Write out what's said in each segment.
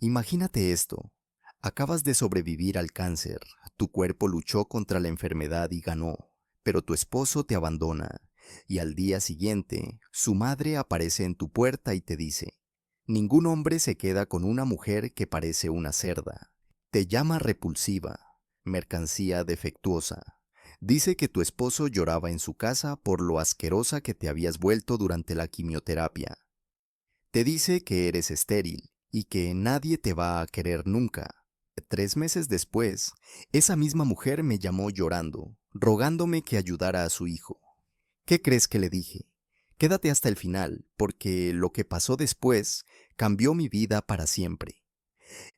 Imagínate esto. Acabas de sobrevivir al cáncer, tu cuerpo luchó contra la enfermedad y ganó, pero tu esposo te abandona, y al día siguiente, su madre aparece en tu puerta y te dice, ningún hombre se queda con una mujer que parece una cerda. Te llama repulsiva, mercancía defectuosa. Dice que tu esposo lloraba en su casa por lo asquerosa que te habías vuelto durante la quimioterapia. Te dice que eres estéril y que nadie te va a querer nunca. 3 meses después, esa misma mujer me llamó llorando, rogándome que ayudara a su hijo. ¿Qué crees que le dije? Quédate hasta el final, porque lo que pasó después cambió mi vida para siempre.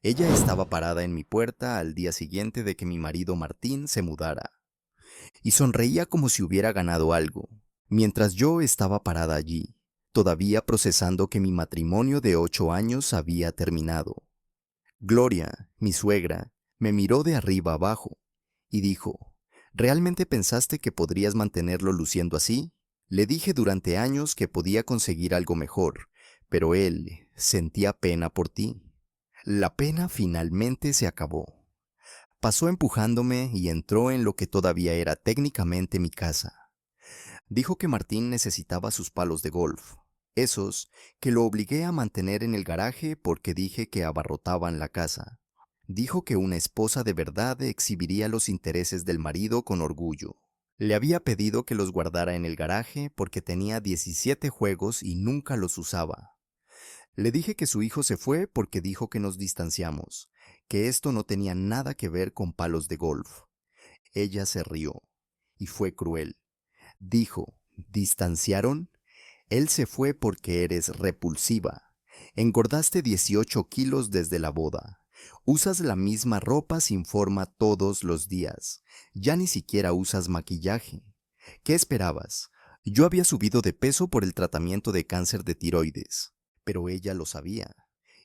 Ella estaba parada en mi puerta al día siguiente de que mi marido Martín se mudara, y sonreía como si hubiera ganado algo, mientras yo estaba parada allí, todavía procesando que mi matrimonio de 8 años había terminado. Gloria, mi suegra, me miró de arriba abajo y dijo, ¿realmente pensaste que podrías mantenerlo luciendo así? Le dije durante años que podía conseguir algo mejor, pero él sentía pena por ti. La pena finalmente se acabó. Pasó empujándome y entró en lo que todavía era técnicamente mi casa. Dijo que Martín necesitaba sus palos de golf, esos que lo obligué a mantener en el garaje porque dije que abarrotaban la casa. Dijo que una esposa de verdad exhibiría los intereses del marido con orgullo. Le había pedido que los guardara en el garaje porque tenía 17 juegos y nunca los usaba. Le dije que su hijo se fue porque dijo que nos distanciamos, que esto no tenía nada que ver con palos de golf. Ella se rió, y fue cruel. Dijo, ¿distanciaron? Él se fue porque eres repulsiva. Engordaste 18 kilos desde la boda. Usas la misma ropa sin forma todos los días. Ya ni siquiera usas maquillaje. ¿Qué esperabas? Yo había subido de peso por el tratamiento de cáncer de tiroides, pero ella lo sabía,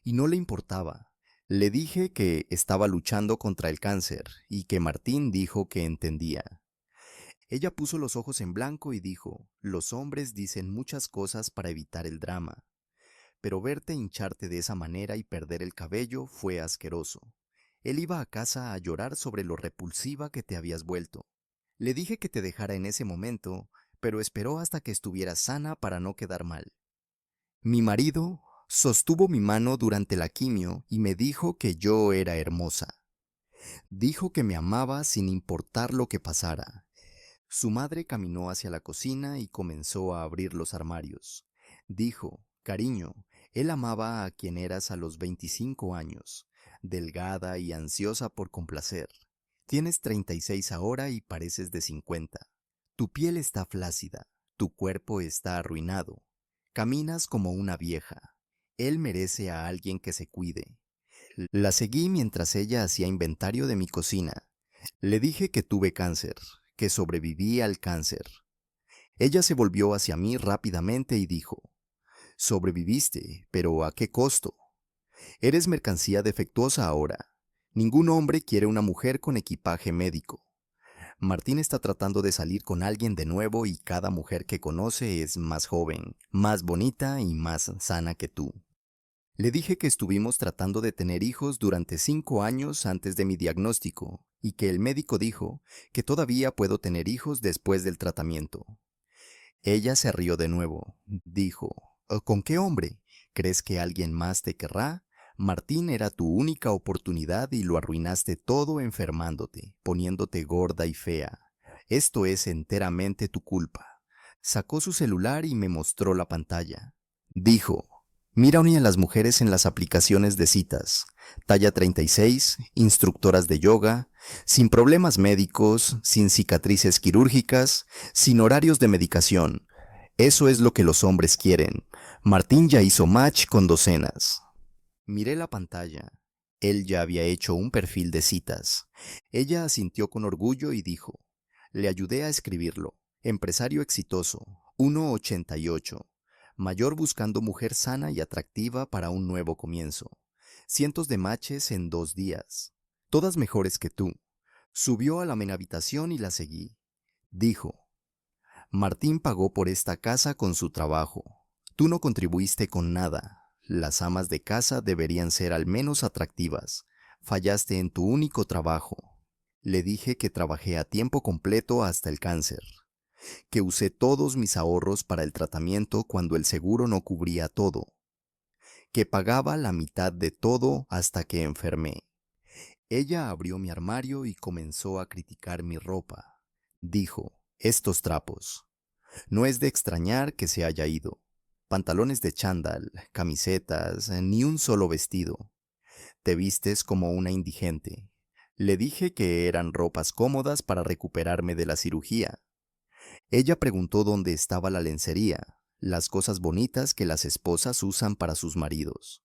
y no le importaba. Le dije que estaba luchando contra el cáncer y que Martín dijo que entendía. Ella puso los ojos en blanco y dijo, los hombres dicen muchas cosas para evitar el drama, pero verte hincharte de esa manera y perder el cabello fue asqueroso. Él iba a casa a llorar sobre lo repulsiva que te habías vuelto. Le dije que te dejara en ese momento, pero esperó hasta que estuvieras sana para no quedar mal. Mi marido sostuvo mi mano durante la quimio y me dijo que yo era hermosa. Dijo que me amaba sin importar lo que pasara. Su madre caminó hacia la cocina y comenzó a abrir los armarios. Dijo, cariño, él amaba a quien eras a los 25 años, delgada y ansiosa por complacer. Tienes 36 ahora y pareces de 50. Tu piel está flácida, tu cuerpo está arruinado. Caminas como una vieja. Él merece a alguien que se cuide. La seguí mientras ella hacía inventario de mi cocina. Le dije que tuve cáncer, que sobreviví al cáncer. Ella se volvió hacia mí rápidamente y dijo, sobreviviste, pero ¿a qué costo? Eres mercancía defectuosa ahora. Ningún hombre quiere una mujer con equipaje médico. Martín está tratando de salir con alguien de nuevo y cada mujer que conoce es más joven, más bonita y más sana que tú. Le dije que estuvimos tratando de tener hijos durante 5 años antes de mi diagnóstico y que el médico dijo que todavía puedo tener hijos después del tratamiento. Ella se rió de nuevo. Dijo, ¿con qué hombre? ¿Crees que alguien más te querrá? Martín era tu única oportunidad y lo arruinaste todo enfermándote, poniéndote gorda y fea. Esto es enteramente tu culpa. Sacó su celular y me mostró la pantalla. Dijo, mira a las mujeres en las aplicaciones de citas, talla 36, instructoras de yoga, sin problemas médicos, sin cicatrices quirúrgicas, sin horarios de medicación. Eso es lo que los hombres quieren. Martín ya hizo match con docenas. Miré la pantalla. Él ya había hecho un perfil de citas. Ella asintió con orgullo y dijo, le ayudé a escribirlo. Empresario exitoso, 1,88. Mayor buscando mujer sana y atractiva para un nuevo comienzo. Cientos de matches en 2 días. Todas mejores que tú. Subió a la habitación y la seguí. Dijo, Martín pagó por esta casa con su trabajo. Tú no contribuiste con nada. Las amas de casa deberían ser al menos atractivas. Fallaste en tu único trabajo. Le dije que trabajé a tiempo completo hasta el cáncer, que usé todos mis ahorros para el tratamiento cuando el seguro no cubría todo, que pagaba la mitad de todo hasta que enfermé. Ella abrió mi armario y comenzó a criticar mi ropa. Dijo, estos trapos. No es de extrañar que se haya ido. Pantalones de chándal, camisetas, ni un solo vestido. Te vistes como una indigente. Le dije que eran ropas cómodas para recuperarme de la cirugía. Ella preguntó dónde estaba la lencería, las cosas bonitas que las esposas usan para sus maridos.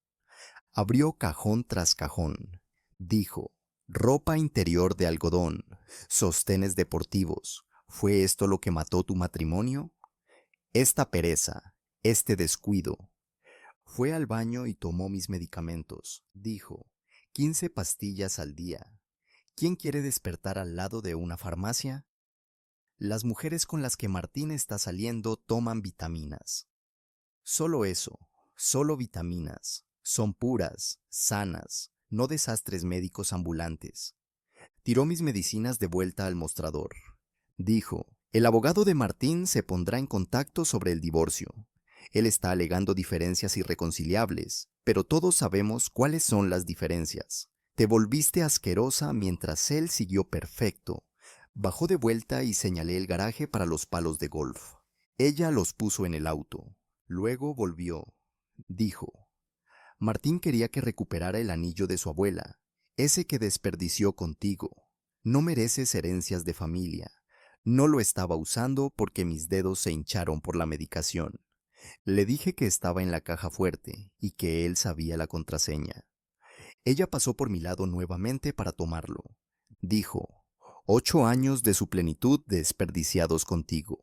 Abrió cajón tras cajón. Dijo, ropa interior de algodón, sostenes deportivos. ¿Fue esto lo que mató tu matrimonio? Esta pereza, este descuido. Fue al baño y tomó mis medicamentos. Dijo, 15 pastillas al día. ¿Quién quiere despertar al lado de una farmacia? Las mujeres con las que Martín está saliendo toman vitaminas. Solo eso, solo vitaminas. Son puras, sanas, no desastres médicos ambulantes. Tiró mis medicinas de vuelta al mostrador. Dijo, el abogado de Martín se pondrá en contacto sobre el divorcio. Él está alegando diferencias irreconciliables, pero todos sabemos cuáles son las diferencias. Te volviste asquerosa mientras él siguió perfecto. Bajó de vuelta y señalé el garaje para los palos de golf. Ella los puso en el auto. Luego volvió. Dijo, Martín quería que recuperara el anillo de su abuela, ese que desperdició contigo. No mereces herencias de familia. No lo estaba usando porque mis dedos se hincharon por la medicación. Le dije que estaba en la caja fuerte y que él sabía la contraseña. Ella pasó por mi lado nuevamente para tomarlo. Dijo, 8 años de su plenitud desperdiciados contigo.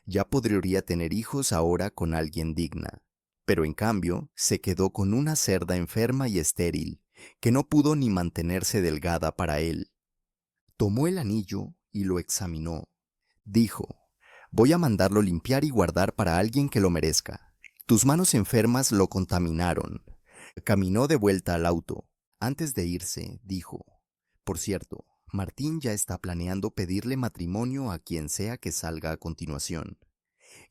Ya podría tener hijos ahora con alguien digna. Pero en cambio, se quedó con una cerda enferma y estéril, que no pudo ni mantenerse delgada para él. Tomó el anillo y lo examinó. Dijo, voy a mandarlo limpiar y guardar para alguien que lo merezca. Tus manos enfermas lo contaminaron. Caminó de vuelta al auto. Antes de irse, dijo, por cierto, Martín ya está planeando pedirle matrimonio a quien sea que salga a continuación.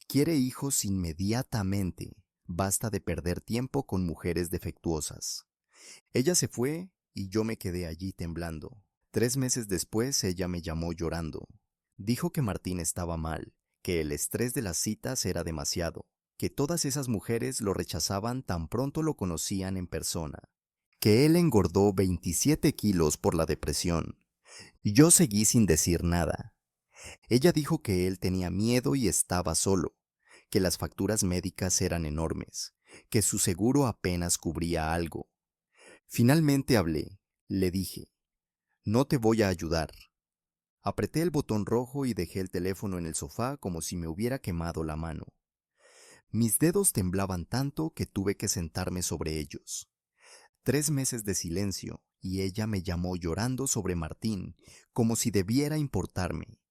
Quiere hijos inmediatamente. Basta de perder tiempo con mujeres defectuosas. Ella se fue y yo me quedé allí temblando. 3 meses después ella me llamó llorando. Dijo que Martín estaba mal, que el estrés de las citas era demasiado, que todas esas mujeres lo rechazaban tan pronto lo conocían en persona, que él engordó 27 kilos por la depresión. Yo seguí sin decir nada. Ella dijo que él tenía miedo y estaba solo, que las facturas médicas eran enormes, que su seguro apenas cubría algo. Finalmente hablé. Le dije, no te voy a ayudar. Apreté el botón rojo y dejé el teléfono en el sofá como si me hubiera quemado la mano. Mis dedos temblaban tanto que tuve que sentarme sobre ellos. 3 meses de silencio y ella me llamó llorando sobre Martín, como si debiera importarme,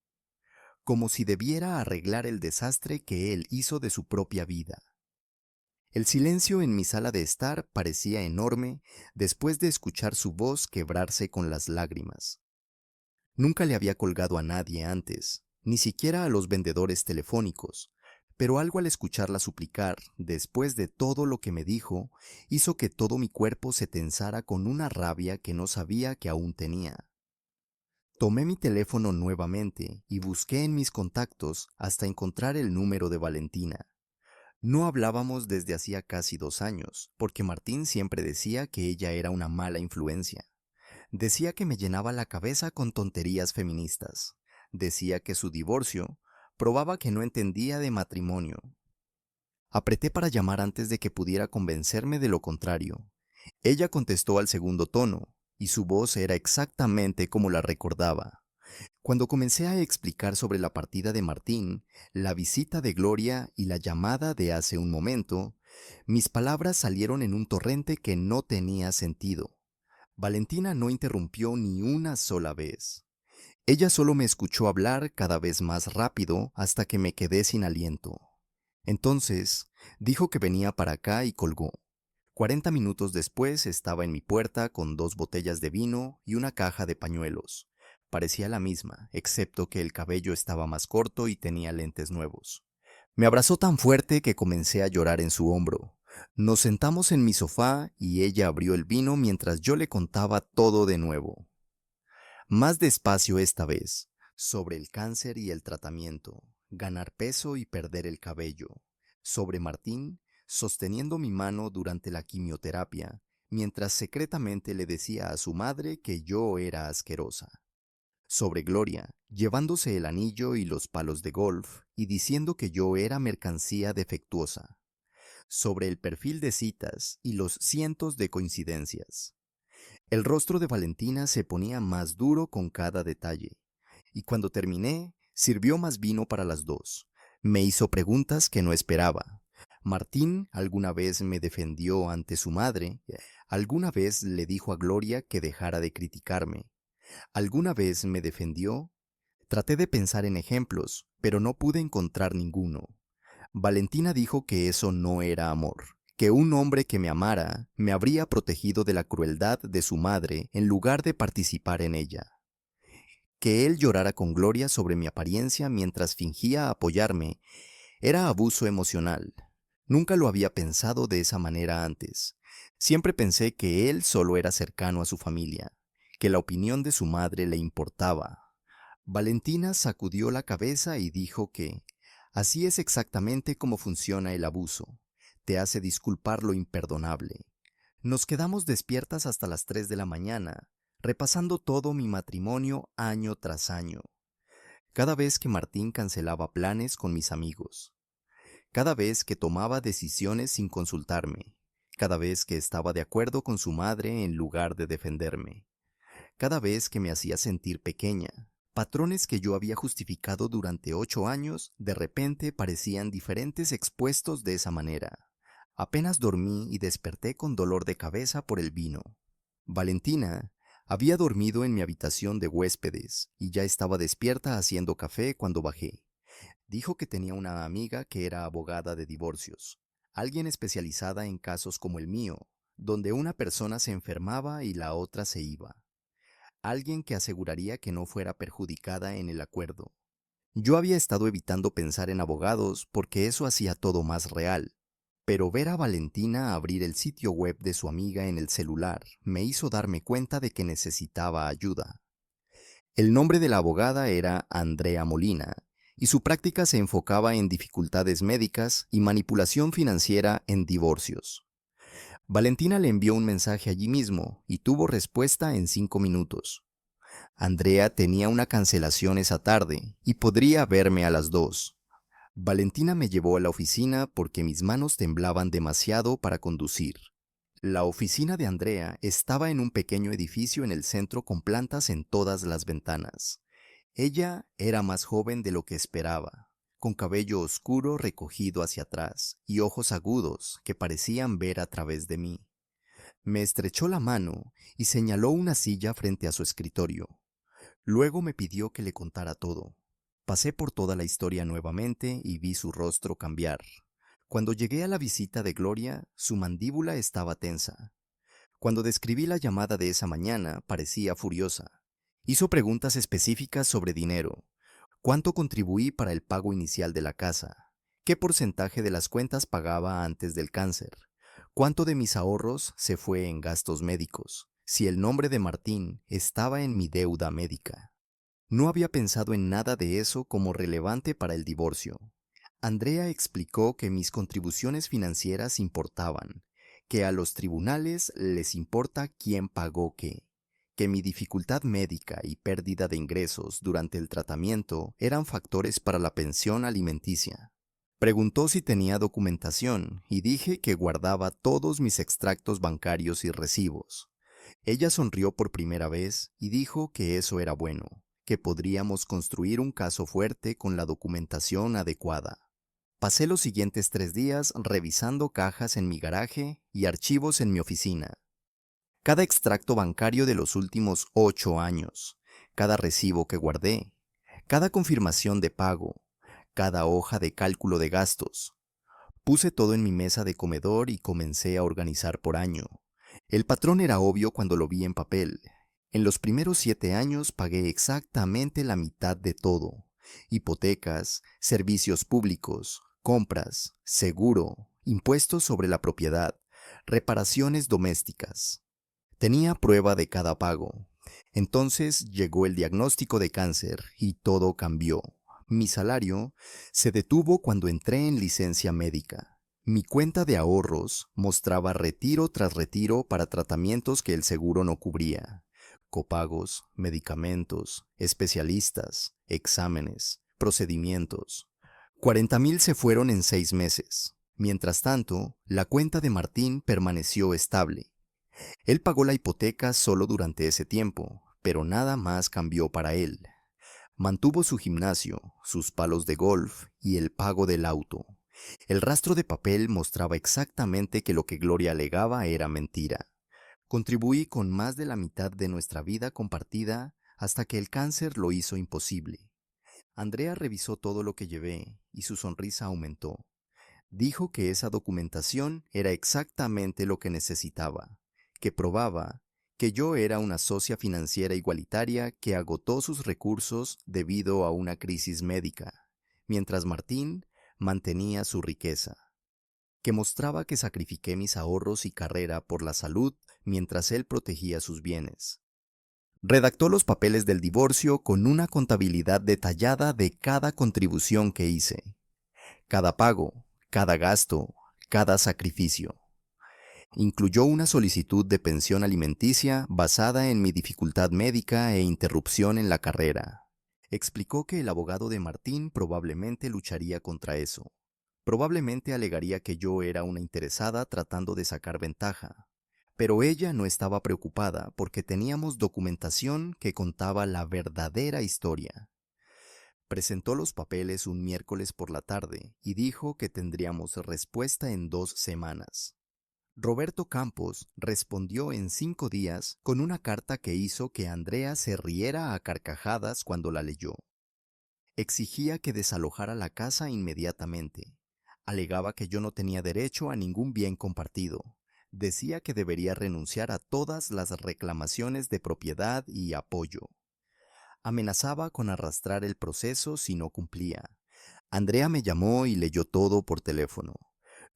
como si debiera arreglar el desastre que él hizo de su propia vida. El silencio en mi sala de estar parecía enorme después de escuchar su voz quebrarse con las lágrimas. Nunca le había colgado a nadie antes, ni siquiera a los vendedores telefónicos, pero algo al escucharla suplicar, después de todo lo que me dijo, hizo que todo mi cuerpo se tensara con una rabia que no sabía que aún tenía. Tomé mi teléfono nuevamente y busqué en mis contactos hasta encontrar el número de Valentina. No hablábamos desde hacía casi 2 años, porque Martín siempre decía que ella era una mala influencia. Decía que me llenaba la cabeza con tonterías feministas. Decía que su divorcio probaba que no entendía de matrimonio. Apreté para llamar antes de que pudiera convencerme de lo contrario. Ella contestó al segundo tono, y su voz era exactamente como la recordaba. Cuando comencé a explicar sobre la partida de Martín, la visita de Gloria y la llamada de hace un momento, mis palabras salieron en un torrente que no tenía sentido. Valentina no interrumpió ni una sola vez. Ella solo me escuchó hablar cada vez más rápido hasta que me quedé sin aliento. Entonces, dijo que venía para acá y colgó. 40 minutos después estaba en mi puerta con 2 botellas de vino y una caja de pañuelos. Parecía la misma, excepto que el cabello estaba más corto y tenía lentes nuevos. Me abrazó tan fuerte que comencé a llorar en su hombro. Nos sentamos en mi sofá y ella abrió el vino mientras yo le contaba todo de nuevo. Más despacio esta vez, sobre el cáncer y el tratamiento, ganar peso y perder el cabello, sobre Martín, sosteniendo mi mano durante la quimioterapia, mientras secretamente le decía a su madre que yo era asquerosa, sobre Gloria, llevándose el anillo y los palos de golf y diciendo que yo era mercancía defectuosa, sobre el perfil de citas y los cientos de coincidencias. El rostro de Valentina se ponía más duro con cada detalle, y cuando terminé, sirvió más vino para las dos. Me hizo preguntas que no esperaba. Martín alguna vez me defendió ante su madre, alguna vez le dijo a Gloria que dejara de criticarme, alguna vez me defendió. Traté de pensar en ejemplos, pero no pude encontrar ninguno. Valentina dijo que eso no era amor, que un hombre que me amara me habría protegido de la crueldad de su madre en lugar de participar en ella, que él llorara con Gloria sobre mi apariencia mientras fingía apoyarme era abuso emocional. Nunca lo había pensado de esa manera antes. Siempre pensé que él solo era cercano a su familia, que la opinión de su madre le importaba. Valentina sacudió la cabeza y dijo que así es exactamente como funciona el abuso. Te hace disculpar lo imperdonable. Nos quedamos despiertas hasta las 3 de la mañana, repasando todo mi matrimonio año tras año. Cada vez que Martín cancelaba planes con mis amigos. Cada vez que tomaba decisiones sin consultarme. Cada vez que estaba de acuerdo con su madre en lugar de defenderme. Cada vez que me hacía sentir pequeña. Patrones que yo había justificado durante 8 años, de repente parecían diferentes expuestos de esa manera. Apenas dormí y desperté con dolor de cabeza por el vino. Valentina había dormido en mi habitación de huéspedes y ya estaba despierta haciendo café cuando bajé. Dijo que tenía una amiga que era abogada de divorcios, alguien especializada en casos como el mío, donde una persona se enfermaba y la otra se iba. Alguien que aseguraría que no fuera perjudicada en el acuerdo. Yo había estado evitando pensar en abogados porque eso hacía todo más real, pero ver a Valentina abrir el sitio web de su amiga en el celular me hizo darme cuenta de que necesitaba ayuda. El nombre de la abogada era Andrea Molina, y su práctica se enfocaba en dificultades médicas y manipulación financiera en divorcios. Valentina le envió un mensaje allí mismo y tuvo respuesta en 5 minutos. Andrea tenía una cancelación esa tarde y podría verme a las 2. Valentina me llevó a la oficina porque mis manos temblaban demasiado para conducir. La oficina de Andrea estaba en un pequeño edificio en el centro con plantas en todas las ventanas. Ella era más joven de lo que esperaba, con cabello oscuro recogido hacia atrás y ojos agudos que parecían ver a través de mí. Me estrechó la mano y señaló una silla frente a su escritorio. Luego me pidió que le contara todo. Pasé por toda la historia nuevamente y vi su rostro cambiar. Cuando llegué a la visita de Gloria, su mandíbula estaba tensa. Cuando describí la llamada de esa mañana, parecía furiosa. Hizo preguntas específicas sobre dinero. ¿Cuánto contribuí para el pago inicial de la casa? ¿Qué porcentaje de las cuentas pagaba antes del cáncer? ¿Cuánto de mis ahorros se fue en gastos médicos? Si el nombre de Martín estaba en mi deuda médica. No había pensado en nada de eso como relevante para el divorcio. Andrea explicó que mis contribuciones financieras importaban, que a los tribunales les importa quién pagó qué, que mi dificultad médica y pérdida de ingresos durante el tratamiento eran factores para la pensión alimenticia. Preguntó si tenía documentación y dije que guardaba todos mis extractos bancarios y recibos. Ella sonrió por primera vez y dijo que eso era bueno, que podríamos construir un caso fuerte con la documentación adecuada. Pasé los siguientes 3 días revisando cajas en mi garaje y archivos en mi oficina. Cada extracto bancario de los últimos 8 años, cada recibo que guardé, cada confirmación de pago, cada hoja de cálculo de gastos. Puse todo en mi mesa de comedor y comencé a organizar por año. El patrón era obvio cuando lo vi en papel. En los primeros 7 años pagué exactamente la mitad de todo: hipotecas, servicios públicos, compras, seguro, impuestos sobre la propiedad, reparaciones domésticas. Tenía prueba de cada pago. Entonces llegó el diagnóstico de cáncer y todo cambió. Mi salario se detuvo cuando entré en licencia médica. Mi cuenta de ahorros mostraba retiro tras retiro para tratamientos que el seguro no cubría: copagos, medicamentos, especialistas, exámenes, procedimientos. 40,000 se fueron en 6 meses. Mientras tanto, la cuenta de Martín permaneció estable. Él pagó la hipoteca solo durante ese tiempo, pero nada más cambió para él. Mantuvo su gimnasio, sus palos de golf y el pago del auto. El rastro de papel mostraba exactamente que lo que Gloria alegaba era mentira. Contribuí con más de la mitad de nuestra vida compartida hasta que el cáncer lo hizo imposible. Andrea revisó todo lo que llevé y su sonrisa aumentó. Dijo que esa documentación era exactamente lo que necesitaba, que probaba que yo era una socia financiera igualitaria que agotó sus recursos debido a una crisis médica, mientras Martín mantenía su riqueza, que mostraba que sacrifiqué mis ahorros y carrera por la salud mientras él protegía sus bienes. Redactó los papeles del divorcio con una contabilidad detallada de cada contribución que hice, cada pago, cada gasto, cada sacrificio. Incluyó una solicitud de pensión alimenticia basada en mi dificultad médica e interrupción en la carrera. Explicó que el abogado de Martín probablemente lucharía contra eso. Probablemente alegaría que yo era una interesada tratando de sacar ventaja. Pero ella no estaba preocupada porque teníamos documentación que contaba la verdadera historia. Presentó los papeles un miércoles por la tarde y dijo que tendríamos respuesta en 2 semanas. Roberto Campos respondió en 5 días con una carta que hizo que Andrea se riera a carcajadas cuando la leyó. Exigía que desalojara la casa inmediatamente. Alegaba que yo no tenía derecho a ningún bien compartido. Decía que debería renunciar a todas las reclamaciones de propiedad y apoyo. Amenazaba con arrastrar el proceso si no cumplía. Andrea me llamó y leyó todo por teléfono.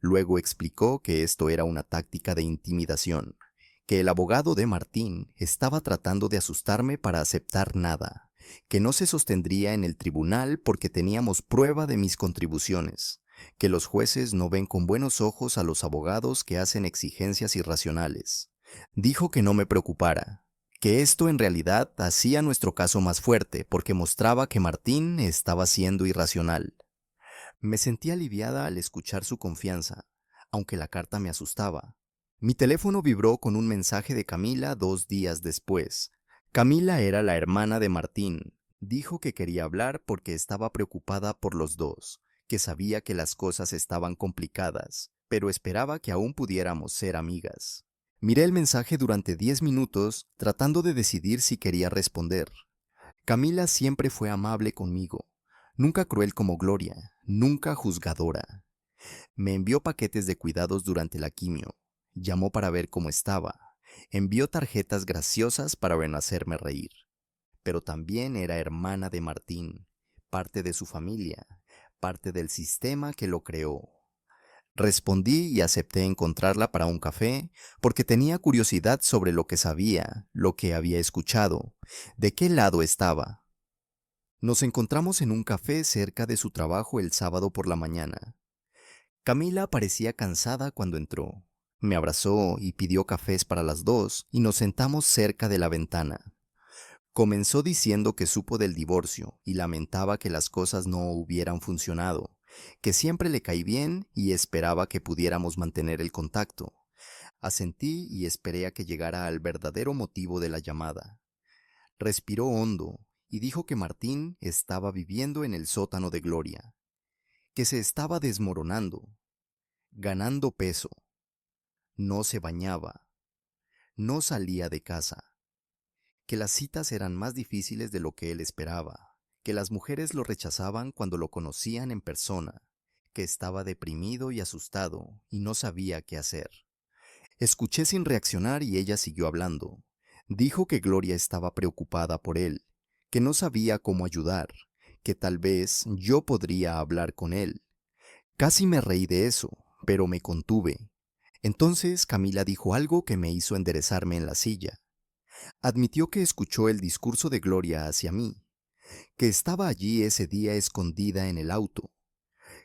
Luego explicó que esto era una táctica de intimidación, que el abogado de Martín estaba tratando de asustarme para aceptar nada, que no se sostendría en el tribunal porque teníamos prueba de mis contribuciones, que los jueces no ven con buenos ojos a los abogados que hacen exigencias irracionales. Dijo que no me preocupara, que esto en realidad hacía nuestro caso más fuerte porque mostraba que Martín estaba siendo irracional. Me sentí aliviada al escuchar su confianza, aunque la carta me asustaba. Mi teléfono vibró con un mensaje de Camila 2 días después. Camila era la hermana de Martín. Dijo que quería hablar porque estaba preocupada por los dos, que sabía que las cosas estaban complicadas, pero esperaba que aún pudiéramos ser amigas. Miré el mensaje durante 10 minutos tratando de decidir si quería responder. Camila siempre fue amable conmigo, nunca cruel como Gloria, nunca juzgadora. Me envió paquetes de cuidados durante la quimio, llamó para ver cómo estaba, envió tarjetas graciosas para hacerme reír. Pero también era hermana de Martín, parte de su familia, parte del sistema que lo creó. Respondí y acepté encontrarla para un café porque tenía curiosidad sobre lo que sabía, lo que había escuchado, de qué lado estaba. Nos encontramos en un café cerca de su trabajo el sábado por la mañana. Camila parecía cansada cuando entró. Me abrazó y pidió cafés para las dos y nos sentamos cerca de la ventana. Comenzó diciendo que supo del divorcio y lamentaba que las cosas no hubieran funcionado, que siempre le caí bien y esperaba que pudiéramos mantener el contacto. Asentí y esperé a que llegara al verdadero motivo de la llamada. Respiró hondo y dijo que Martín estaba viviendo en el sótano de Gloria, que se estaba desmoronando, ganando peso, no se bañaba, no salía de casa, que las citas eran más difíciles de lo que él esperaba, que las mujeres lo rechazaban cuando lo conocían en persona, que estaba deprimido y asustado y no sabía qué hacer. Escuché sin reaccionar y ella siguió hablando. Dijo que Gloria estaba preocupada por él, que no sabía cómo ayudar, que tal vez yo podría hablar con él. Casi me reí de eso, pero me contuve. Entonces Camila dijo algo que me hizo enderezarme en la silla. Admitió que escuchó el discurso de Gloria hacia mí, que estaba allí ese día escondida en el auto,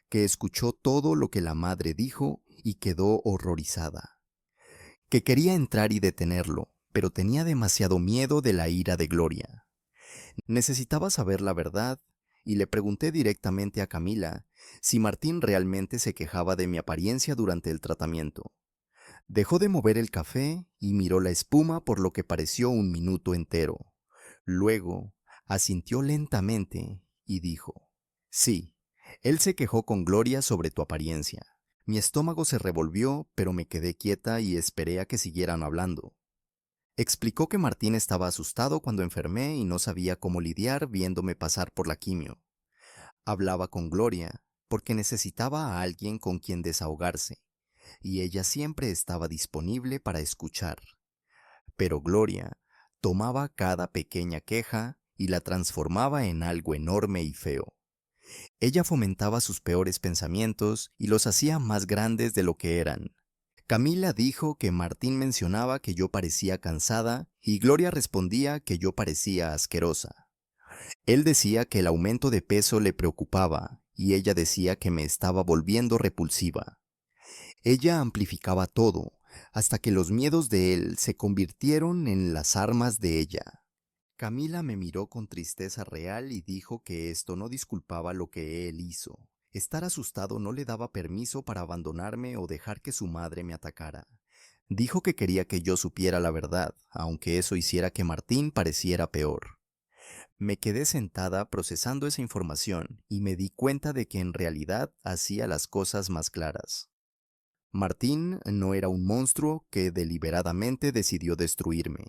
que escuchó todo lo que la madre dijo y quedó horrorizada, que quería entrar y detenerlo, pero tenía demasiado miedo de la ira de Gloria. Necesitaba saber la verdad y le pregunté directamente a Camila si Martín realmente se quejaba de mi apariencia durante el tratamiento. Dejó de mover el café y miró la espuma por lo que pareció un minuto entero. Luego, asintió lentamente y dijo, sí, él se quejó con Gloria sobre tu apariencia. Mi estómago se revolvió, pero me quedé quieta y esperé a que siguieran hablando. Explicó que Martín estaba asustado cuando enfermé y no sabía cómo lidiar viéndome pasar por la quimio. Hablaba con Gloria porque necesitaba a alguien con quien desahogarse, y ella siempre estaba disponible para escuchar. Pero Gloria tomaba cada pequeña queja y la transformaba en algo enorme y feo. Ella fomentaba sus peores pensamientos y los hacía más grandes de lo que eran. Camila dijo que Martín mencionaba que yo parecía cansada y Gloria respondía que yo parecía asquerosa. Él decía que el aumento de peso le preocupaba y ella decía que me estaba volviendo repulsiva. Ella amplificaba todo, hasta que los miedos de él se convirtieron en las armas de ella. Camila me miró con tristeza real y dijo que esto no disculpaba lo que él hizo. Estar asustado no le daba permiso para abandonarme o dejar que su madre me atacara. Dijo que quería que yo supiera la verdad, aunque eso hiciera que Martín pareciera peor. Me quedé sentada procesando esa información y me di cuenta de que en realidad hacía las cosas más claras. Martín no era un monstruo que deliberadamente decidió destruirme.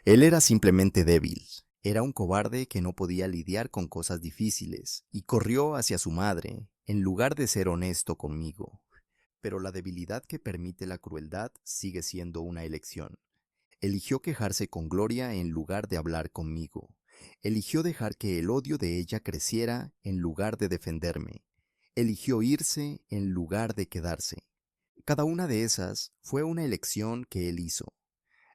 Él era simplemente débil. Era un cobarde que no podía lidiar con cosas difíciles y corrió hacia su madre, en lugar de ser honesto conmigo. Pero la debilidad que permite la crueldad sigue siendo una elección. Eligió quejarse con Gloria en lugar de hablar conmigo. Eligió dejar que el odio de ella creciera en lugar de defenderme. Eligió irse en lugar de quedarse. Cada una de esas fue una elección que él hizo.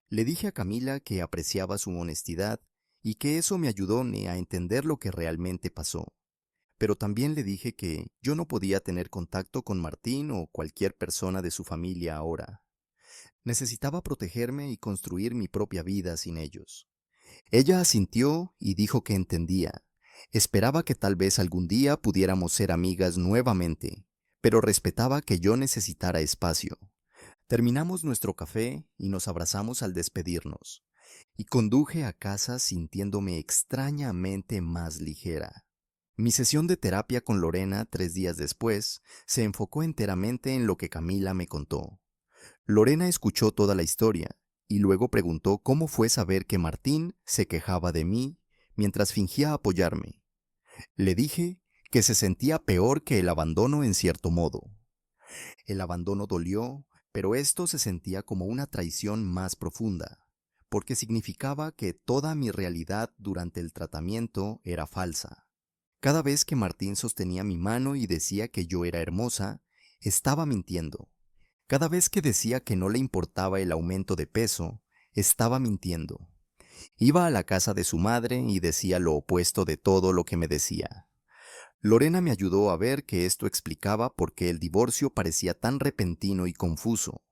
Le dije a Camila que apreciaba su honestidad y que eso me ayudó a entender lo que realmente pasó. Pero también le dije que yo no podía tener contacto con Martín o cualquier persona de su familia ahora. Necesitaba protegerme y construir mi propia vida sin ellos. Ella asintió y dijo que entendía. Esperaba que tal vez algún día pudiéramos ser amigas nuevamente, pero respetaba que yo necesitara espacio. Terminamos nuestro café y nos abrazamos al despedirnos, y conduje a casa sintiéndome extrañamente más ligera. Mi sesión de terapia con Lorena 3 días después se enfocó enteramente en lo que Camila me contó. Lorena escuchó toda la historia y luego preguntó cómo fue saber que Martín se quejaba de mí mientras fingía apoyarme. Le dije que se sentía peor que el abandono en cierto modo. El abandono dolió, pero esto se sentía como una traición más profunda, porque significaba que toda mi realidad durante el tratamiento era falsa. Cada vez que Martín sostenía mi mano y decía que yo era hermosa, estaba mintiendo. Cada vez que decía que no le importaba el aumento de peso, estaba mintiendo. Iba a la casa de su madre y decía lo opuesto de todo lo que me decía. Lorena me ayudó a ver que esto explicaba por qué el divorcio parecía tan repentino y confuso.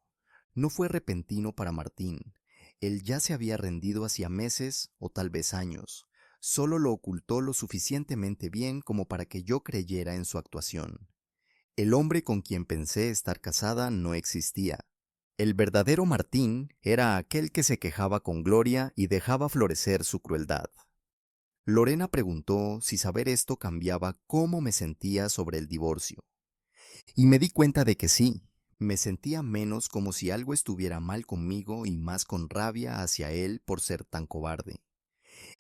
No fue repentino para Martín. Él ya se había rendido hacía meses o tal vez años. Solo lo ocultó lo suficientemente bien como para que yo creyera en su actuación. El hombre con quien pensé estar casada no existía. El verdadero Martín era aquel que se quejaba con Gloria y dejaba florecer su crueldad. Lorena preguntó si saber esto cambiaba cómo me sentía sobre el divorcio. Y me di cuenta de que sí, me sentía menos como si algo estuviera mal conmigo y más con rabia hacia él por ser tan cobarde.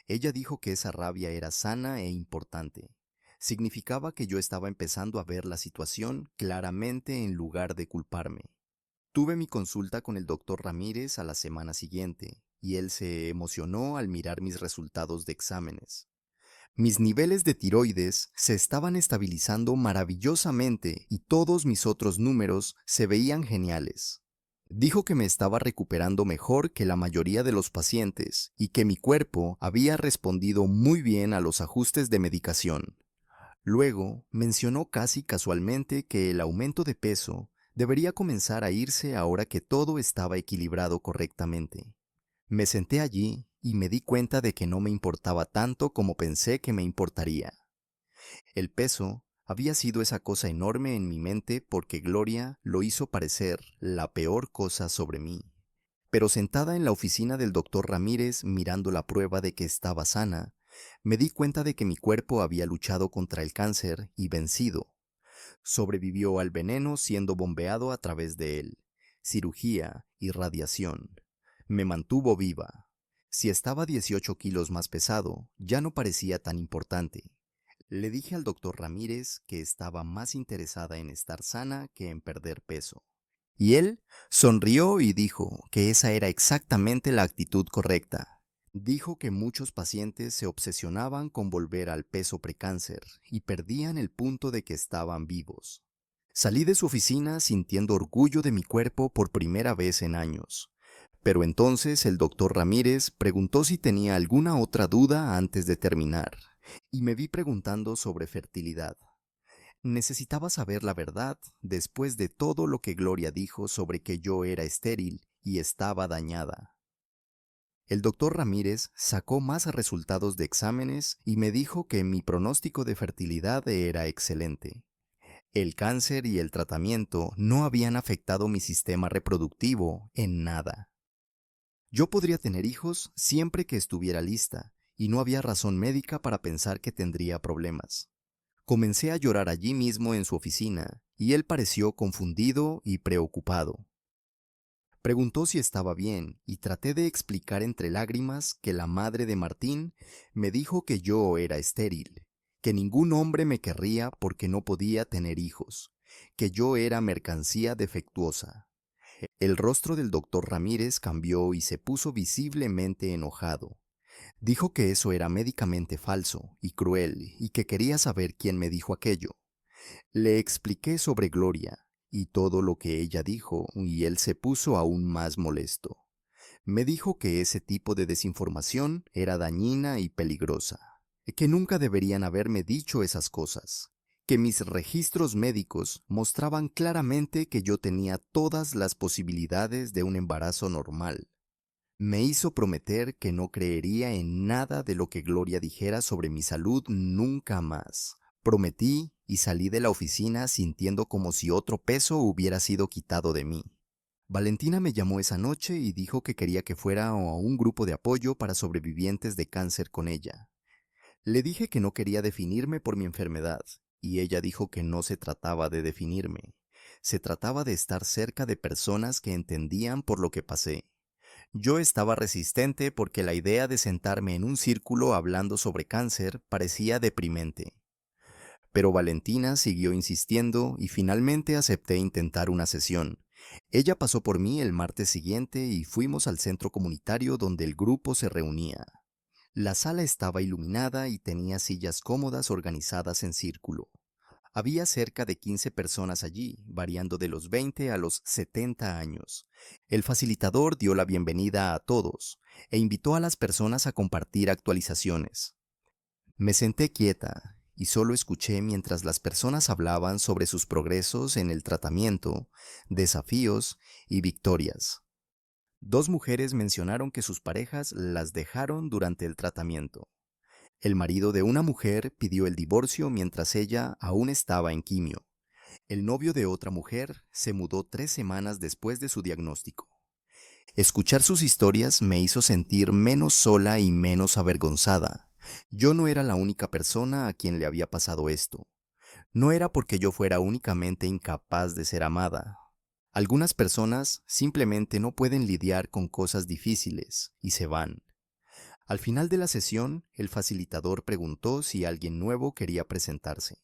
Ella dijo que esa rabia era sana e importante. Significaba que yo estaba empezando a ver la situación claramente en lugar de culparme. Tuve mi consulta con el doctor Ramírez a la semana siguiente, y él se emocionó al mirar mis resultados de exámenes. Mis niveles de tiroides se estaban estabilizando maravillosamente y todos mis otros números se veían geniales. Dijo que me estaba recuperando mejor que la mayoría de los pacientes y que mi cuerpo había respondido muy bien a los ajustes de medicación. Luego mencionó casi casualmente que el aumento de peso debería comenzar a irse ahora que todo estaba equilibrado correctamente. Me senté allí y me di cuenta de que no me importaba tanto como pensé que me importaría. El peso había sido esa cosa enorme en mi mente porque Gloria lo hizo parecer la peor cosa sobre mí. Pero sentada en la oficina del doctor Ramírez mirando la prueba de que estaba sana, me di cuenta de que mi cuerpo había luchado contra el cáncer y vencido. Sobrevivió al veneno siendo bombeado a través de él, cirugía y radiación. Me mantuvo viva. Si estaba 18 kilos más pesado, ya no parecía tan importante. Le dije al doctor Ramírez que estaba más interesada en estar sana que en perder peso. Y él sonrió y dijo que esa era exactamente la actitud correcta. Dijo que muchos pacientes se obsesionaban con volver al peso precáncer y perdían el punto de que estaban vivos. Salí de su oficina sintiendo orgullo de mi cuerpo por primera vez en años. Pero entonces el doctor Ramírez preguntó si tenía alguna otra duda antes de terminar, y me vi preguntando sobre fertilidad. Necesitaba saber la verdad después de todo lo que Gloria dijo sobre que yo era estéril y estaba dañada. El doctor Ramírez sacó más resultados de exámenes y me dijo que mi pronóstico de fertilidad era excelente. El cáncer y el tratamiento no habían afectado mi sistema reproductivo en nada. Yo podría tener hijos siempre que estuviera lista, y no había razón médica para pensar que tendría problemas. Comencé a llorar allí mismo en su oficina, y él pareció confundido y preocupado. Preguntó si estaba bien, y traté de explicar entre lágrimas que la madre de Martín me dijo que yo era estéril, que ningún hombre me querría porque no podía tener hijos, que yo era mercancía defectuosa. El rostro del doctor Ramírez cambió y se puso visiblemente enojado. Dijo que eso era médicamente falso y cruel y que quería saber quién me dijo aquello. Le expliqué sobre Gloria y todo lo que ella dijo y él se puso aún más molesto. Me dijo que ese tipo de desinformación era dañina y peligrosa, que nunca deberían haberme dicho esas cosas, que mis registros médicos mostraban claramente que yo tenía todas las posibilidades de un embarazo normal. Me hizo prometer que no creería en nada de lo que Gloria dijera sobre mi salud nunca más. Prometí y salí de la oficina sintiendo como si otro peso hubiera sido quitado de mí. Valentina me llamó esa noche y dijo que quería que fuera a un grupo de apoyo para sobrevivientes de cáncer con ella. Le dije que no quería definirme por mi enfermedad, y ella dijo que no se trataba de definirme. Se trataba de estar cerca de personas que entendían por lo que pasé. Yo estaba resistente porque la idea de sentarme en un círculo hablando sobre cáncer parecía deprimente. Pero Valentina siguió insistiendo y finalmente acepté intentar una sesión. Ella pasó por mí el martes siguiente y fuimos al centro comunitario donde el grupo se reunía. La sala estaba iluminada y tenía sillas cómodas organizadas en círculo. Había cerca de 15 personas allí, variando de los 20 a los 70 años. El facilitador dio la bienvenida a todos e invitó a las personas a compartir actualizaciones. Me senté quieta y solo escuché mientras las personas hablaban sobre sus progresos en el tratamiento, desafíos y victorias. Dos mujeres mencionaron que sus parejas las dejaron durante el tratamiento. El marido de una mujer pidió el divorcio mientras ella aún estaba en quimio. El novio de otra mujer se mudó 3 semanas después de su diagnóstico. Escuchar sus historias me hizo sentir menos sola y menos avergonzada. Yo no era la única persona a quien le había pasado esto. No era porque yo fuera únicamente incapaz de ser amada. Algunas personas simplemente no pueden lidiar con cosas difíciles y se van. Al final de la sesión, el facilitador preguntó si alguien nuevo quería presentarse.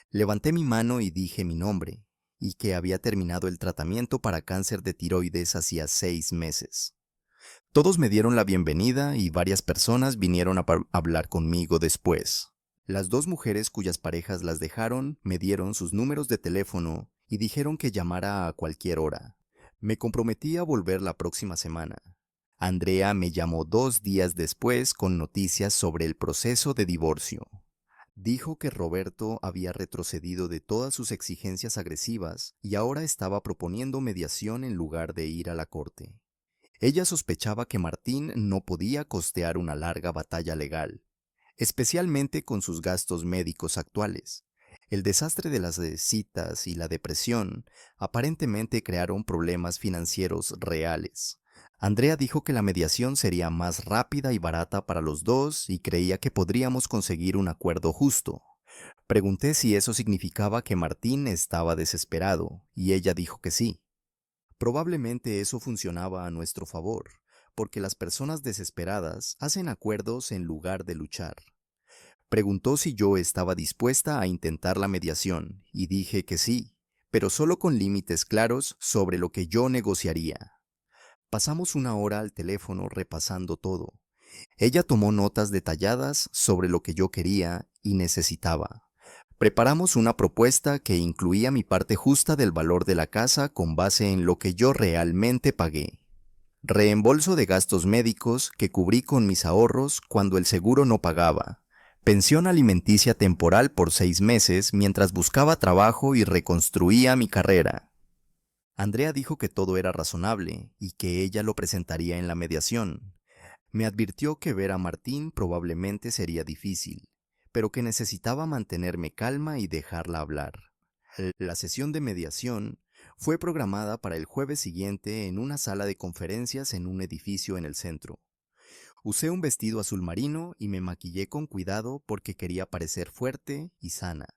Levanté mi mano y dije mi nombre, y que había terminado el tratamiento para cáncer de tiroides hacía 6 meses. Todos me dieron la bienvenida y varias personas vinieron a hablar conmigo después. Las dos mujeres cuyas parejas las dejaron me dieron sus números de teléfono y dijeron que llamara a cualquier hora. Me comprometí a volver la próxima semana. Andrea me llamó 2 días después con noticias sobre el proceso de divorcio. Dijo que Roberto había retrocedido de todas sus exigencias agresivas y ahora estaba proponiendo mediación en lugar de ir a la corte. Ella sospechaba que Martín no podía costear una larga batalla legal, especialmente con sus gastos médicos actuales. El desastre de las citas y la depresión aparentemente crearon problemas financieros reales. Andrea dijo que la mediación sería más rápida y barata para los dos y creía que podríamos conseguir un acuerdo justo. Pregunté si eso significaba que Martín estaba desesperado, y ella dijo que sí. Probablemente eso funcionaba a nuestro favor, porque las personas desesperadas hacen acuerdos en lugar de luchar. Preguntó si yo estaba dispuesta a intentar la mediación, y dije que sí, pero solo con límites claros sobre lo que yo negociaría. Pasamos una hora al teléfono repasando todo. Ella tomó notas detalladas sobre lo que yo quería y necesitaba. Preparamos una propuesta que incluía mi parte justa del valor de la casa con base en lo que yo realmente pagué. Reembolso de gastos médicos que cubrí con mis ahorros cuando el seguro no pagaba. Pensión alimenticia temporal por 6 meses mientras buscaba trabajo y reconstruía mi carrera. Andrea dijo que todo era razonable y que ella lo presentaría en la mediación. Me advirtió que ver a Martín probablemente sería difícil, pero que necesitaba mantenerme calma y dejarla hablar. La sesión de mediación fue programada para el jueves siguiente en una sala de conferencias en un edificio en el centro. Usé un vestido azul marino y me maquillé con cuidado porque quería parecer fuerte y sana.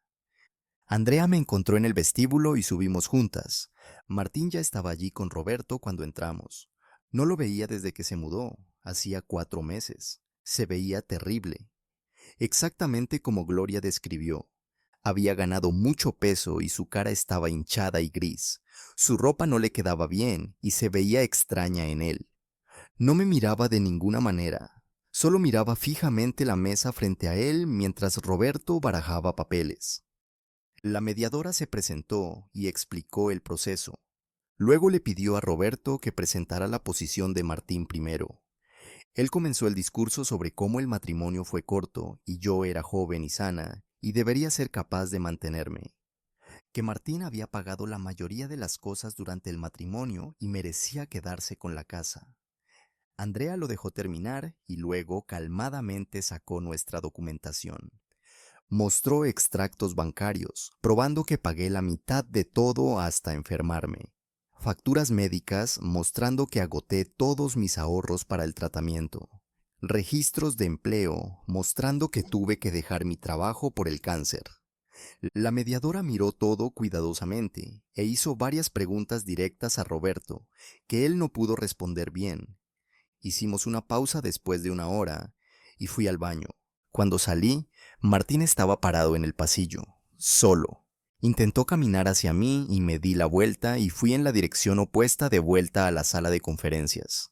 Andrea me encontró en el vestíbulo y subimos juntas. Martín ya estaba allí con Roberto cuando entramos. No lo veía desde que se mudó, hacía 4 meses. Se veía terrible, exactamente como Gloria describió. Había ganado mucho peso y su cara estaba hinchada y gris. Su ropa no le quedaba bien y se veía extraña en él. No me miraba de ninguna manera. Solo miraba fijamente la mesa frente a él mientras Roberto barajaba papeles. La mediadora se presentó y explicó el proceso. Luego le pidió a Roberto que presentara la posición de Martín primero. Él comenzó el discurso sobre cómo el matrimonio fue corto y yo era joven y sana y debería ser capaz de mantenerme. Que Martín había pagado la mayoría de las cosas durante el matrimonio y merecía quedarse con la casa. Andrea lo dejó terminar y luego calmadamente sacó nuestra documentación. Mostró extractos bancarios, probando que pagué la mitad de todo hasta enfermarme. Facturas médicas mostrando que agoté todos mis ahorros para el tratamiento. Registros de empleo mostrando que tuve que dejar mi trabajo por el cáncer. La mediadora miró todo cuidadosamente e hizo varias preguntas directas a Roberto, que él no pudo responder bien. Hicimos una pausa después de una hora y fui al baño. Cuando salí, Martín estaba parado en el pasillo, solo. Intentó caminar hacia mí y me di la vuelta y fui en la dirección opuesta de vuelta a la sala de conferencias.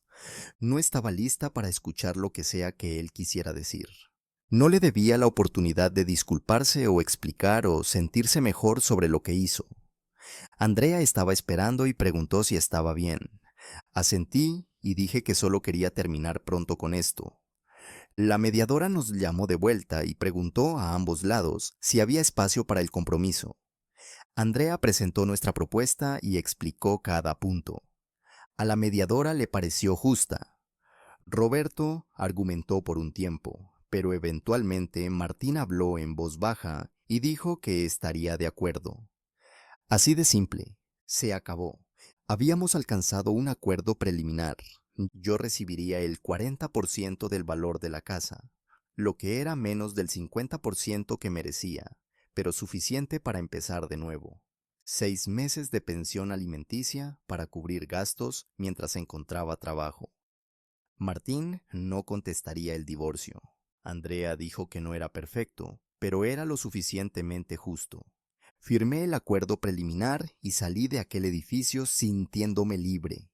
No estaba lista para escuchar lo que sea que él quisiera decir. No le debía la oportunidad de disculparse o explicar o sentirse mejor sobre lo que hizo. Andrea estaba esperando y preguntó si estaba bien. Asentí y dije que solo quería terminar pronto con esto. La mediadora nos llamó de vuelta y preguntó a ambos lados si había espacio para el compromiso. Andrea presentó nuestra propuesta y explicó cada punto. A la mediadora le pareció justa. Roberto argumentó por un tiempo, pero eventualmente Martín habló en voz baja y dijo que estaría de acuerdo. Así de simple, se acabó. Habíamos alcanzado un acuerdo preliminar. Yo recibiría el 40% del valor de la casa, lo que era menos del 50% que merecía, pero suficiente para empezar de nuevo. 6 meses de pensión alimenticia para cubrir gastos mientras encontraba trabajo. Martín no contestaría el divorcio. Andrea dijo que no era perfecto, pero era lo suficientemente justo. Firmé el acuerdo preliminar y salí de aquel edificio sintiéndome libre.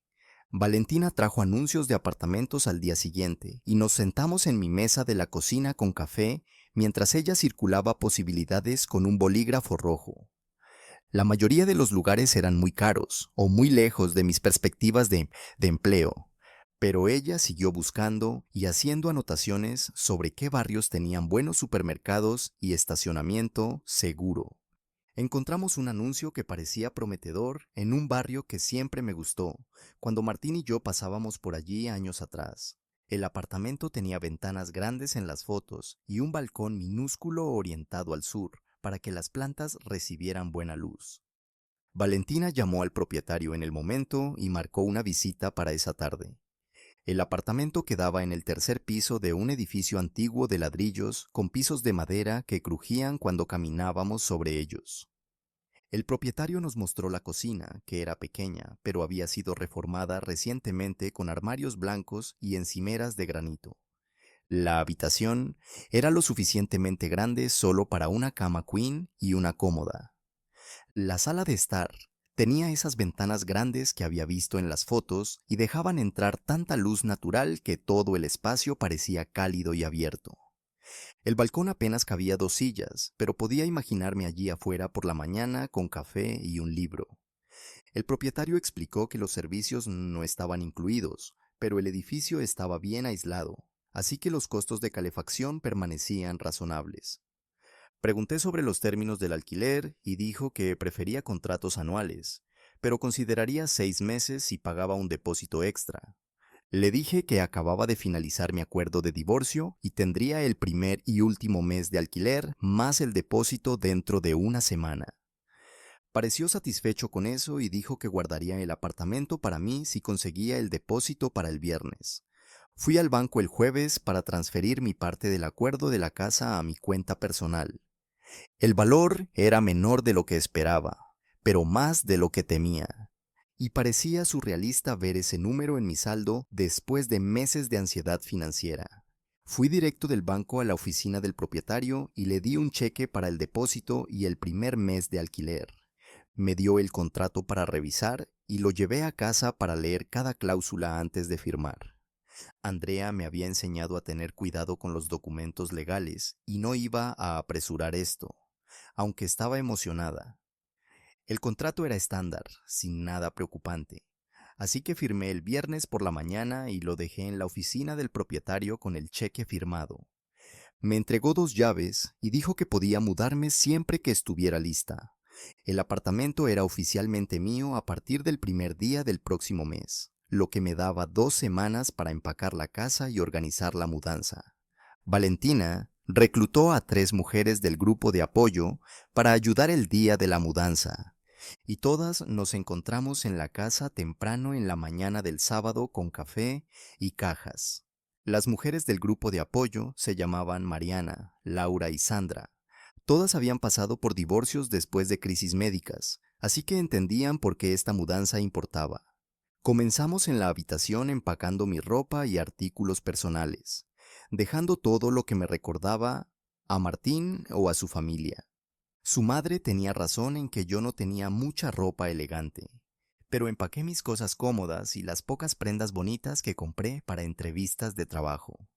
Valentina trajo anuncios de apartamentos al día siguiente y nos sentamos en mi mesa de la cocina con café mientras ella circulaba posibilidades con un bolígrafo rojo. La mayoría de los lugares eran muy caros o muy lejos de mis perspectivas de empleo, pero ella siguió buscando y haciendo anotaciones sobre qué barrios tenían buenos supermercados y estacionamiento seguro. Encontramos un anuncio que parecía prometedor en un barrio que siempre me gustó, cuando Martín y yo pasábamos por allí años atrás. El apartamento tenía ventanas grandes en las fotos y un balcón minúsculo orientado al sur, para que las plantas recibieran buena luz. Valentina llamó al propietario en el momento y marcó una visita para esa tarde. El apartamento quedaba en el tercer piso de un edificio antiguo de ladrillos con pisos de madera que crujían cuando caminábamos sobre ellos. El propietario nos mostró la cocina, que era pequeña, pero había sido reformada recientemente con armarios blancos y encimeras de granito. La habitación era lo suficientemente grande solo para una cama queen y una cómoda. La sala de estar tenía esas ventanas grandes que había visto en las fotos y dejaban entrar tanta luz natural que todo el espacio parecía cálido y abierto. El balcón apenas cabía 2 sillas, pero podía imaginarme allí afuera por la mañana con café y un libro. El propietario explicó que los servicios no estaban incluidos, pero el edificio estaba bien aislado, así que los costos de calefacción permanecían razonables. Pregunté sobre los términos del alquiler y dijo que prefería contratos anuales, pero consideraría 6 meses si pagaba un depósito extra. Le dije que acababa de finalizar mi acuerdo de divorcio y tendría el primer y último mes de alquiler más el depósito dentro de una semana. Pareció satisfecho con eso y dijo que guardaría el apartamento para mí si conseguía el depósito para el viernes. Fui al banco el jueves para transferir mi parte del acuerdo de la casa a mi cuenta personal. El valor era menor de lo que esperaba, pero más de lo que temía. Y parecía surrealista ver ese número en mi saldo después de meses de ansiedad financiera. Fui directo del banco a la oficina del propietario y le di un cheque para el depósito y el primer mes de alquiler. Me dio el contrato para revisar y lo llevé a casa para leer cada cláusula antes de firmar. Andrea me había enseñado a tener cuidado con los documentos legales y no iba a apresurar esto, aunque estaba emocionada. El contrato era estándar, sin nada preocupante, así que firmé el viernes por la mañana y lo dejé en la oficina del propietario con el cheque firmado. Me entregó 2 llaves y dijo que podía mudarme siempre que estuviera lista. El apartamento era oficialmente mío a partir del primer día del próximo mes, lo que me daba 2 semanas para empacar la casa y organizar la mudanza. Valentina reclutó a 3 mujeres del grupo de apoyo para ayudar el día de la mudanza, y todas nos encontramos en la casa temprano en la mañana del sábado con café y cajas. Las mujeres del grupo de apoyo se llamaban Mariana, Laura y Sandra. Todas habían pasado por divorcios después de crisis médicas, así que entendían por qué esta mudanza importaba. Comenzamos en la habitación empacando mi ropa y artículos personales, dejando todo lo que me recordaba a Martín o a su familia. Su madre tenía razón en que yo no tenía mucha ropa elegante, pero empaqué mis cosas cómodas y las pocas prendas bonitas que compré para entrevistas de trabajo.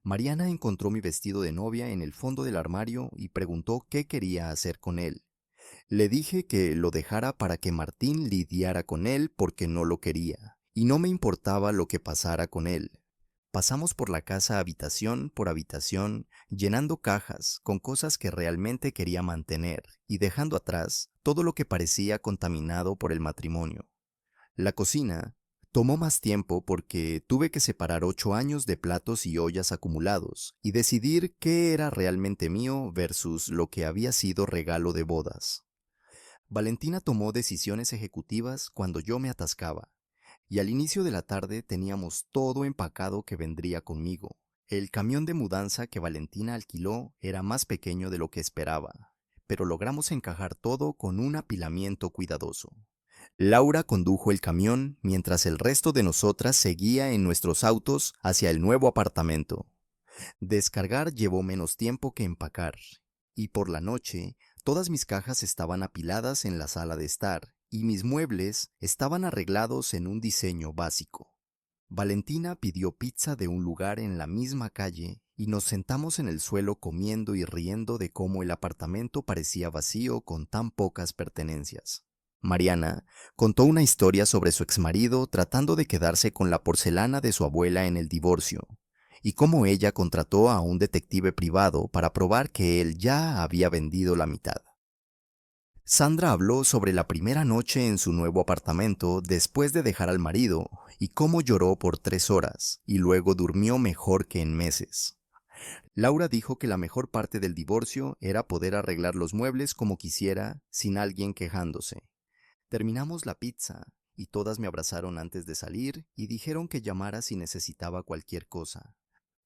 Mariana encontró mi vestido de novia en el fondo del armario y preguntó qué quería hacer con él. Le dije que lo dejara para que Martín lidiara con él porque no lo quería, y no me importaba lo que pasara con él. Pasamos por la casa habitación por habitación, llenando cajas con cosas que realmente quería mantener y dejando atrás todo lo que parecía contaminado por el matrimonio. La cocina tomó más tiempo porque tuve que separar 8 años de platos y ollas acumulados y decidir qué era realmente mío versus lo que había sido regalo de bodas. Valentina tomó decisiones ejecutivas cuando yo me atascaba, y al inicio de la tarde teníamos todo empacado que vendría conmigo. El camión de mudanza que Valentina alquiló era más pequeño de lo que esperaba, pero logramos encajar todo con un apilamiento cuidadoso. Laura condujo el camión mientras el resto de nosotras seguía en nuestros autos hacia el nuevo apartamento. Descargar llevó menos tiempo que empacar, y por la noche todas mis cajas estaban apiladas en la sala de estar, y mis muebles estaban arreglados en un diseño básico. Valentina pidió pizza de un lugar en la misma calle y nos sentamos en el suelo comiendo y riendo de cómo el apartamento parecía vacío con tan pocas pertenencias. Mariana contó una historia sobre su exmarido tratando de quedarse con la porcelana de su abuela en el divorcio, y cómo ella contrató a un detective privado para probar que él ya había vendido la mitad. Sandra habló sobre la primera noche en su nuevo apartamento después de dejar al marido y cómo lloró por 3 horas y luego durmió mejor que en meses. Laura dijo que la mejor parte del divorcio era poder arreglar los muebles como quisiera sin alguien quejándose. Terminamos la pizza y todas me abrazaron antes de salir y dijeron que llamara si necesitaba cualquier cosa.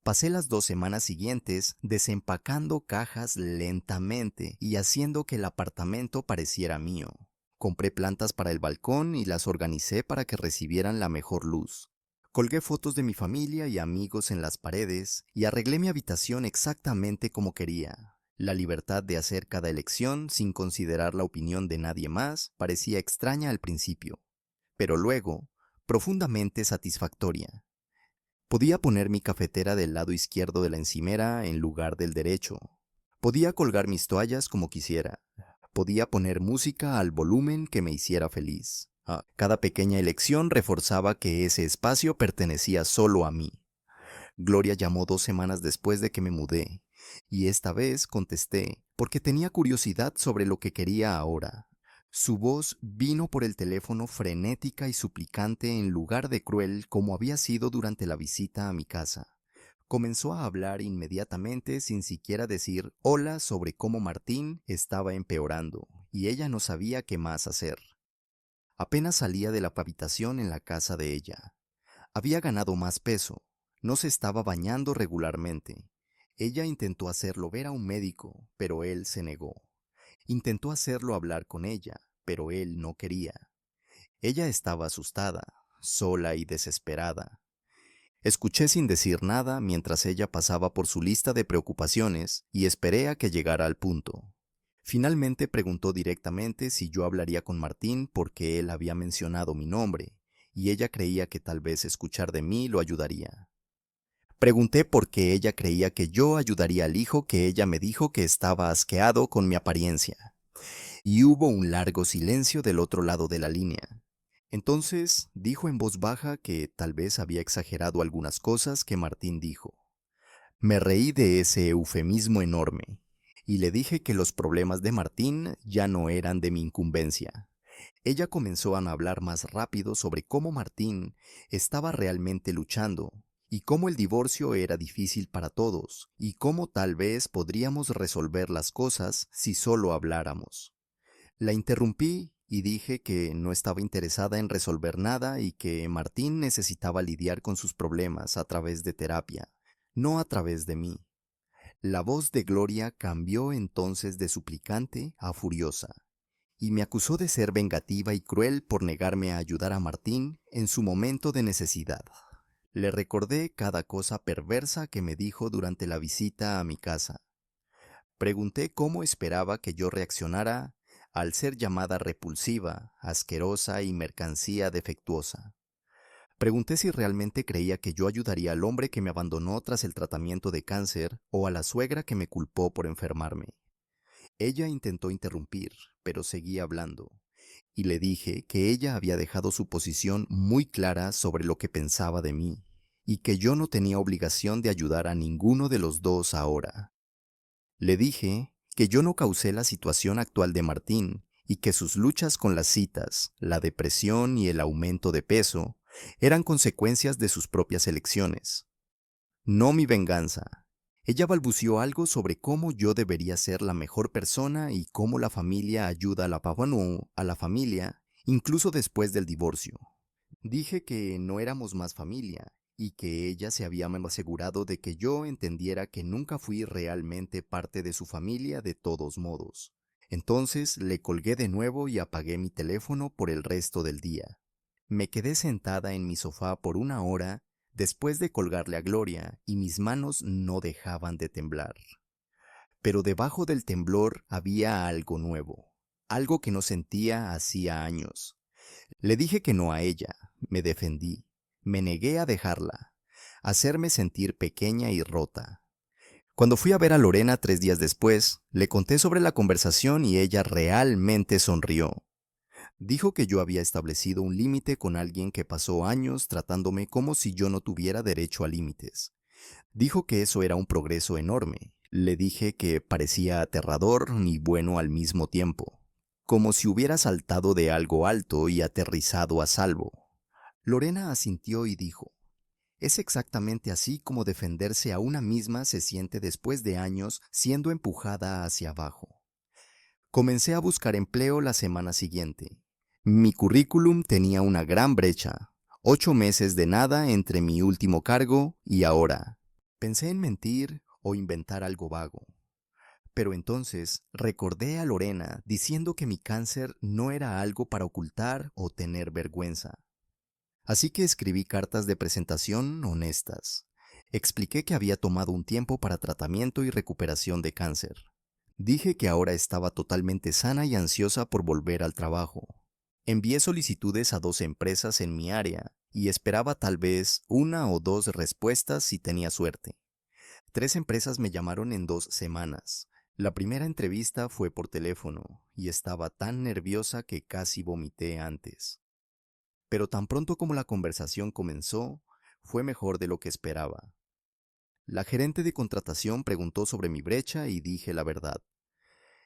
Pasé las 2 semanas siguientes desempacando cajas lentamente y haciendo que el apartamento pareciera mío. Compré plantas para el balcón y las organicé para que recibieran la mejor luz. Colgué fotos de mi familia y amigos en las paredes y arreglé mi habitación exactamente como quería. La libertad de hacer cada elección sin considerar la opinión de nadie más parecía extraña al principio, pero luego profundamente satisfactoria. Podía poner mi cafetera del lado izquierdo de la encimera en lugar del derecho. Podía colgar mis toallas como quisiera. Podía poner música al volumen que me hiciera feliz. Cada pequeña elección reforzaba que ese espacio pertenecía solo a mí. Gloria llamó 2 semanas después de que me mudé, y esta vez contesté, porque tenía curiosidad sobre lo que quería ahora. Su voz vino por el teléfono frenética y suplicante en lugar de cruel como había sido durante la visita a mi casa. Comenzó a hablar inmediatamente sin siquiera decir hola sobre cómo Martín estaba empeorando, y ella no sabía qué más hacer. Apenas salía de la habitación en la casa de ella. Había ganado más peso, no se estaba bañando regularmente. Ella intentó hacerlo ver a un médico, pero él se negó. Intentó hacerlo hablar con ella, pero él no quería. Ella estaba asustada, sola y desesperada. Escuché sin decir nada mientras ella pasaba por su lista de preocupaciones y esperé a que llegara al punto. Finalmente preguntó directamente si yo hablaría con Martín porque él había mencionado mi nombre, y ella creía que tal vez escuchar de mí lo ayudaría. Pregunté por qué ella creía que yo ayudaría al hijo que ella me dijo que estaba asqueado con mi apariencia. Y hubo un largo silencio del otro lado de la línea. Entonces dijo en voz baja que tal vez había exagerado algunas cosas que Martín dijo. Me reí de ese eufemismo enorme y le dije que los problemas de Martín ya no eran de mi incumbencia. Ella comenzó a hablar más rápido sobre cómo Martín estaba realmente luchando y cómo el divorcio era difícil para todos y cómo tal vez podríamos resolver las cosas si solo habláramos. La interrumpí y dije que no estaba interesada en resolver nada y que Martín necesitaba lidiar con sus problemas a través de terapia, no a través de mí. La voz de Gloria cambió entonces de suplicante a furiosa, y me acusó de ser vengativa y cruel por negarme a ayudar a Martín en su momento de necesidad. Le recordé cada cosa perversa que me dijo durante la visita a mi casa. Pregunté cómo esperaba que yo reaccionara al ser llamada repulsiva, asquerosa y mercancía defectuosa. Pregunté si realmente creía que yo ayudaría al hombre que me abandonó tras el tratamiento de cáncer o a la suegra que me culpó por enfermarme. Ella intentó interrumpir, pero seguía hablando, y le dije que ella había dejado su posición muy clara sobre lo que pensaba de mí, y que yo no tenía obligación de ayudar a ninguno de los dos ahora. Le dije que yo no causé la situación actual de Martín y que sus luchas con las citas, la depresión y el aumento de peso eran consecuencias de sus propias elecciones, no mi venganza. Ella balbució algo sobre cómo yo debería ser la mejor persona y cómo la familia ayuda a a la familia, incluso después del divorcio. Dije que no éramos más familia y que ella se había asegurado de que yo entendiera que nunca fui realmente parte de su familia de todos modos. Entonces le colgué de nuevo y apagué mi teléfono por el resto del día. Me quedé sentada en mi sofá por una hora después de colgarle a Gloria y mis manos no dejaban de temblar. Pero debajo del temblor había algo nuevo, algo que no sentía hacía años. Le dije que no a ella, me defendí, me negué a dejarla, a hacerme sentir pequeña y rota. Cuando fui a ver a Lorena 3 días después, le conté sobre la conversación y ella realmente sonrió. Dijo que yo había establecido un límite con alguien que pasó años tratándome como si yo no tuviera derecho a límites. Dijo que eso era un progreso enorme. Le dije que parecía aterrador y bueno al mismo tiempo, como si hubiera saltado de algo alto y aterrizado a salvo. Lorena asintió y dijo, es exactamente así como defenderse a una misma se siente después de años siendo empujada hacia abajo. Comencé a buscar empleo la semana siguiente. Mi currículum tenía una gran brecha, 8 meses de nada entre mi último cargo y ahora. Pensé en mentir o inventar algo vago. Pero entonces recordé a Lorena diciendo que mi cáncer no era algo para ocultar o tener vergüenza. Así que escribí cartas de presentación honestas. Expliqué que había tomado un tiempo para tratamiento y recuperación de cáncer. Dije que ahora estaba totalmente sana y ansiosa por volver al trabajo. Envié solicitudes a 2 empresas en mi área y esperaba tal vez 1 o 2 respuestas si tenía suerte. 3 empresas me llamaron en 2 semanas. La primera entrevista fue por teléfono y estaba tan nerviosa que casi vomité antes. Pero tan pronto como la conversación comenzó, fue mejor de lo que esperaba. La gerente de contratación preguntó sobre mi brecha y dije la verdad.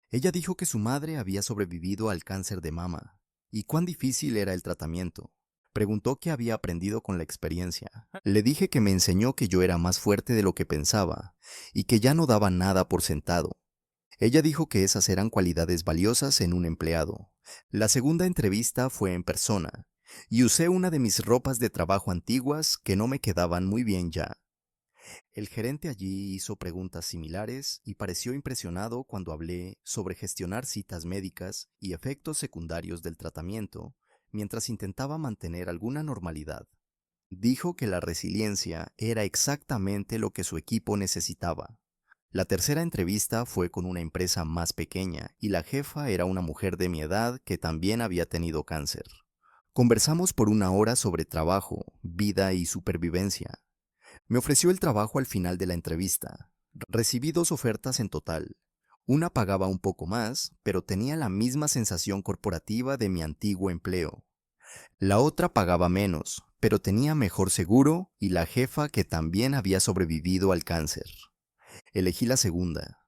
Ella dijo que su madre había sobrevivido al cáncer de mama y cuán difícil era el tratamiento. Preguntó qué había aprendido con la experiencia. Le dije que me enseñó que yo era más fuerte de lo que pensaba y que ya no daba nada por sentado. Ella dijo que esas eran cualidades valiosas en un empleado. La segunda entrevista fue en persona y usé una de mis ropas de trabajo antiguas que no me quedaban muy bien ya. El gerente allí hizo preguntas similares y pareció impresionado cuando hablé sobre gestionar citas médicas y efectos secundarios del tratamiento mientras intentaba mantener alguna normalidad. Dijo que la resiliencia era exactamente lo que su equipo necesitaba. La tercera entrevista fue con una empresa más pequeña y la jefa era una mujer de mi edad que también había tenido cáncer. Conversamos por una hora sobre trabajo, vida y supervivencia. Me ofreció el trabajo al final de la entrevista. Recibí 2 ofertas en total. Una pagaba un poco más, pero tenía la misma sensación corporativa de mi antiguo empleo. La otra pagaba menos, pero tenía mejor seguro y la jefa que también había sobrevivido al cáncer. Elegí la segunda.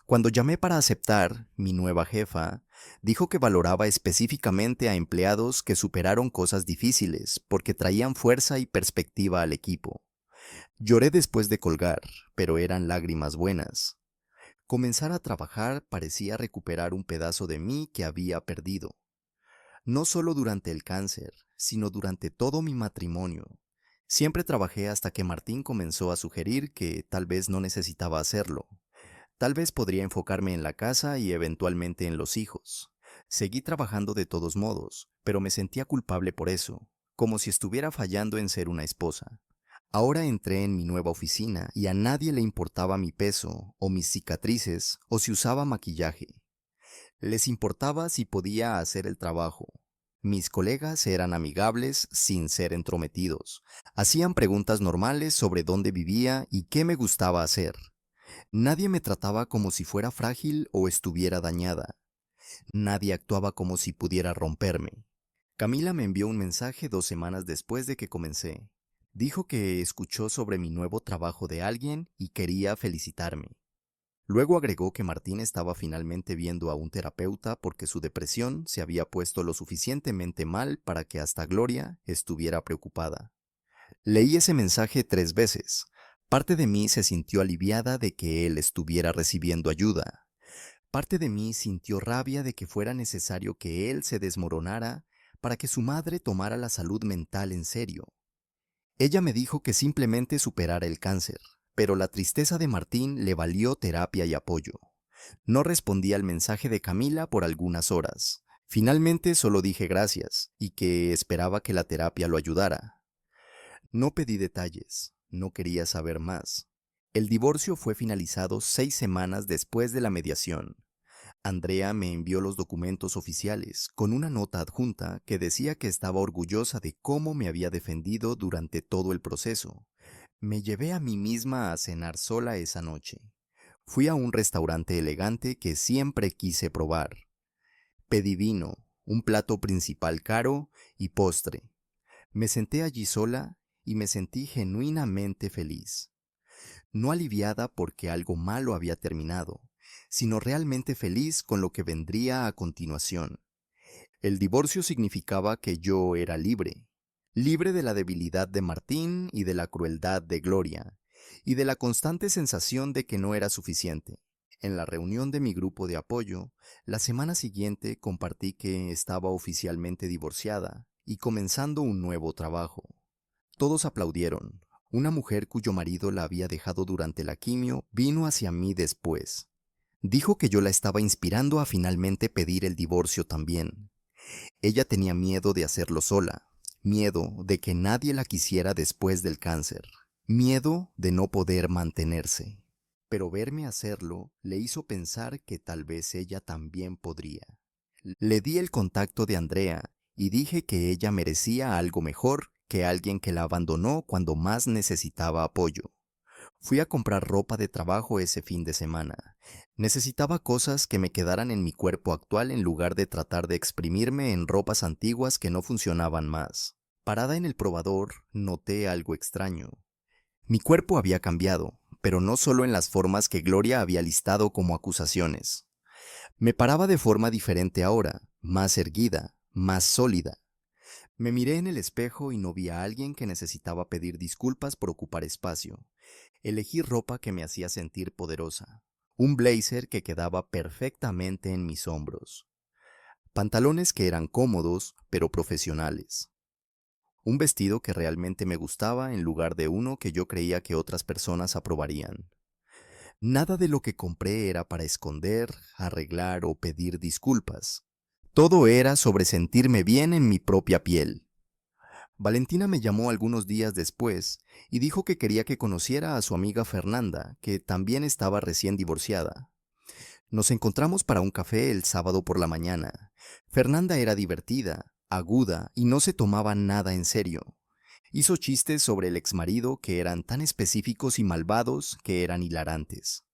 Cuando llamé para aceptar, mi nueva jefa dijo que valoraba específicamente a empleados que superaron cosas difíciles porque traían fuerza y perspectiva al equipo. Lloré después de colgar, pero eran lágrimas buenas. Comenzar a trabajar parecía recuperar un pedazo de mí que había perdido. No solo durante el cáncer, sino durante todo mi matrimonio. Siempre trabajé hasta que Martín comenzó a sugerir que tal vez no necesitaba hacerlo. Tal vez podría enfocarme en la casa y eventualmente en los hijos. Seguí trabajando de todos modos, pero me sentía culpable por eso, como si estuviera fallando en ser una esposa. Ahora entré en mi nueva oficina y a nadie le importaba mi peso o mis cicatrices o si usaba maquillaje. Les importaba si podía hacer el trabajo. Mis colegas eran amigables sin ser entrometidos. Hacían preguntas normales sobre dónde vivía y qué me gustaba hacer. Nadie me trataba como si fuera frágil o estuviera dañada. Nadie actuaba como si pudiera romperme. Camila me envió un mensaje 2 semanas después de que comencé. Dijo que escuchó sobre mi nuevo trabajo de alguien y quería felicitarme. Luego agregó que Martín estaba finalmente viendo a un terapeuta porque su depresión se había puesto lo suficientemente mal para que hasta Gloria estuviera preocupada. Leí ese mensaje 3 veces. Parte de mí se sintió aliviada de que él estuviera recibiendo ayuda. Parte de mí sintió rabia de que fuera necesario que él se desmoronara para que su madre tomara la salud mental en serio. Ella me dijo que simplemente superara el cáncer, pero la tristeza de Martín le valió terapia y apoyo. No respondí al mensaje de Camila por algunas horas. Finalmente solo dije gracias y que esperaba que la terapia lo ayudara. No pedí detalles, no quería saber más. El divorcio fue finalizado 6 semanas después de la mediación. Andrea me envió los documentos oficiales con una nota adjunta que decía que estaba orgullosa de cómo me había defendido durante todo el proceso. Me llevé a mí misma a cenar sola esa noche. Fui a un restaurante elegante que siempre quise probar. Pedí vino, un plato principal caro y postre. Me senté allí sola y me sentí genuinamente feliz. No aliviada porque algo malo había terminado, sino realmente feliz con lo que vendría a continuación. El divorcio significaba que yo era libre, libre de la debilidad de Martín y de la crueldad de Gloria, y de la constante sensación de que no era suficiente. En la reunión de mi grupo de apoyo, la semana siguiente compartí que estaba oficialmente divorciada y comenzando un nuevo trabajo. Todos aplaudieron. Una mujer cuyo marido la había dejado durante la quimio vino hacia mí después. Dijo que yo la estaba inspirando a finalmente pedir el divorcio también. Ella tenía miedo de hacerlo sola, miedo de que nadie la quisiera después del cáncer, miedo de no poder mantenerse. Pero verme hacerlo le hizo pensar que tal vez ella también podría. Le di el contacto de Andrea y dije que ella merecía algo mejor que alguien que la abandonó cuando más necesitaba apoyo. Fui a comprar ropa de trabajo ese fin de semana. Necesitaba cosas que me quedaran en mi cuerpo actual en lugar de tratar de exprimirme en ropas antiguas que no funcionaban más. Parada en el probador, noté algo extraño. Mi cuerpo había cambiado, pero no solo en las formas que Gloria había listado como acusaciones. Me paraba de forma diferente ahora, más erguida, más sólida. Me miré en el espejo y no vi a alguien que necesitaba pedir disculpas por ocupar espacio. Elegí ropa que me hacía sentir poderosa. Un blazer que quedaba perfectamente en mis hombros. Pantalones que eran cómodos, pero profesionales. Un vestido que realmente me gustaba en lugar de uno que yo creía que otras personas aprobarían. Nada de lo que compré era para esconder, arreglar o pedir disculpas. Todo era sobre sentirme bien en mi propia piel. Valentina me llamó algunos días después y dijo que quería que conociera a su amiga Fernanda, que también estaba recién divorciada. Nos encontramos para un café el sábado por la mañana. Fernanda era divertida, aguda y no se tomaba nada en serio. Hizo chistes sobre el exmarido que eran tan específicos y malvados que eran hilarantes.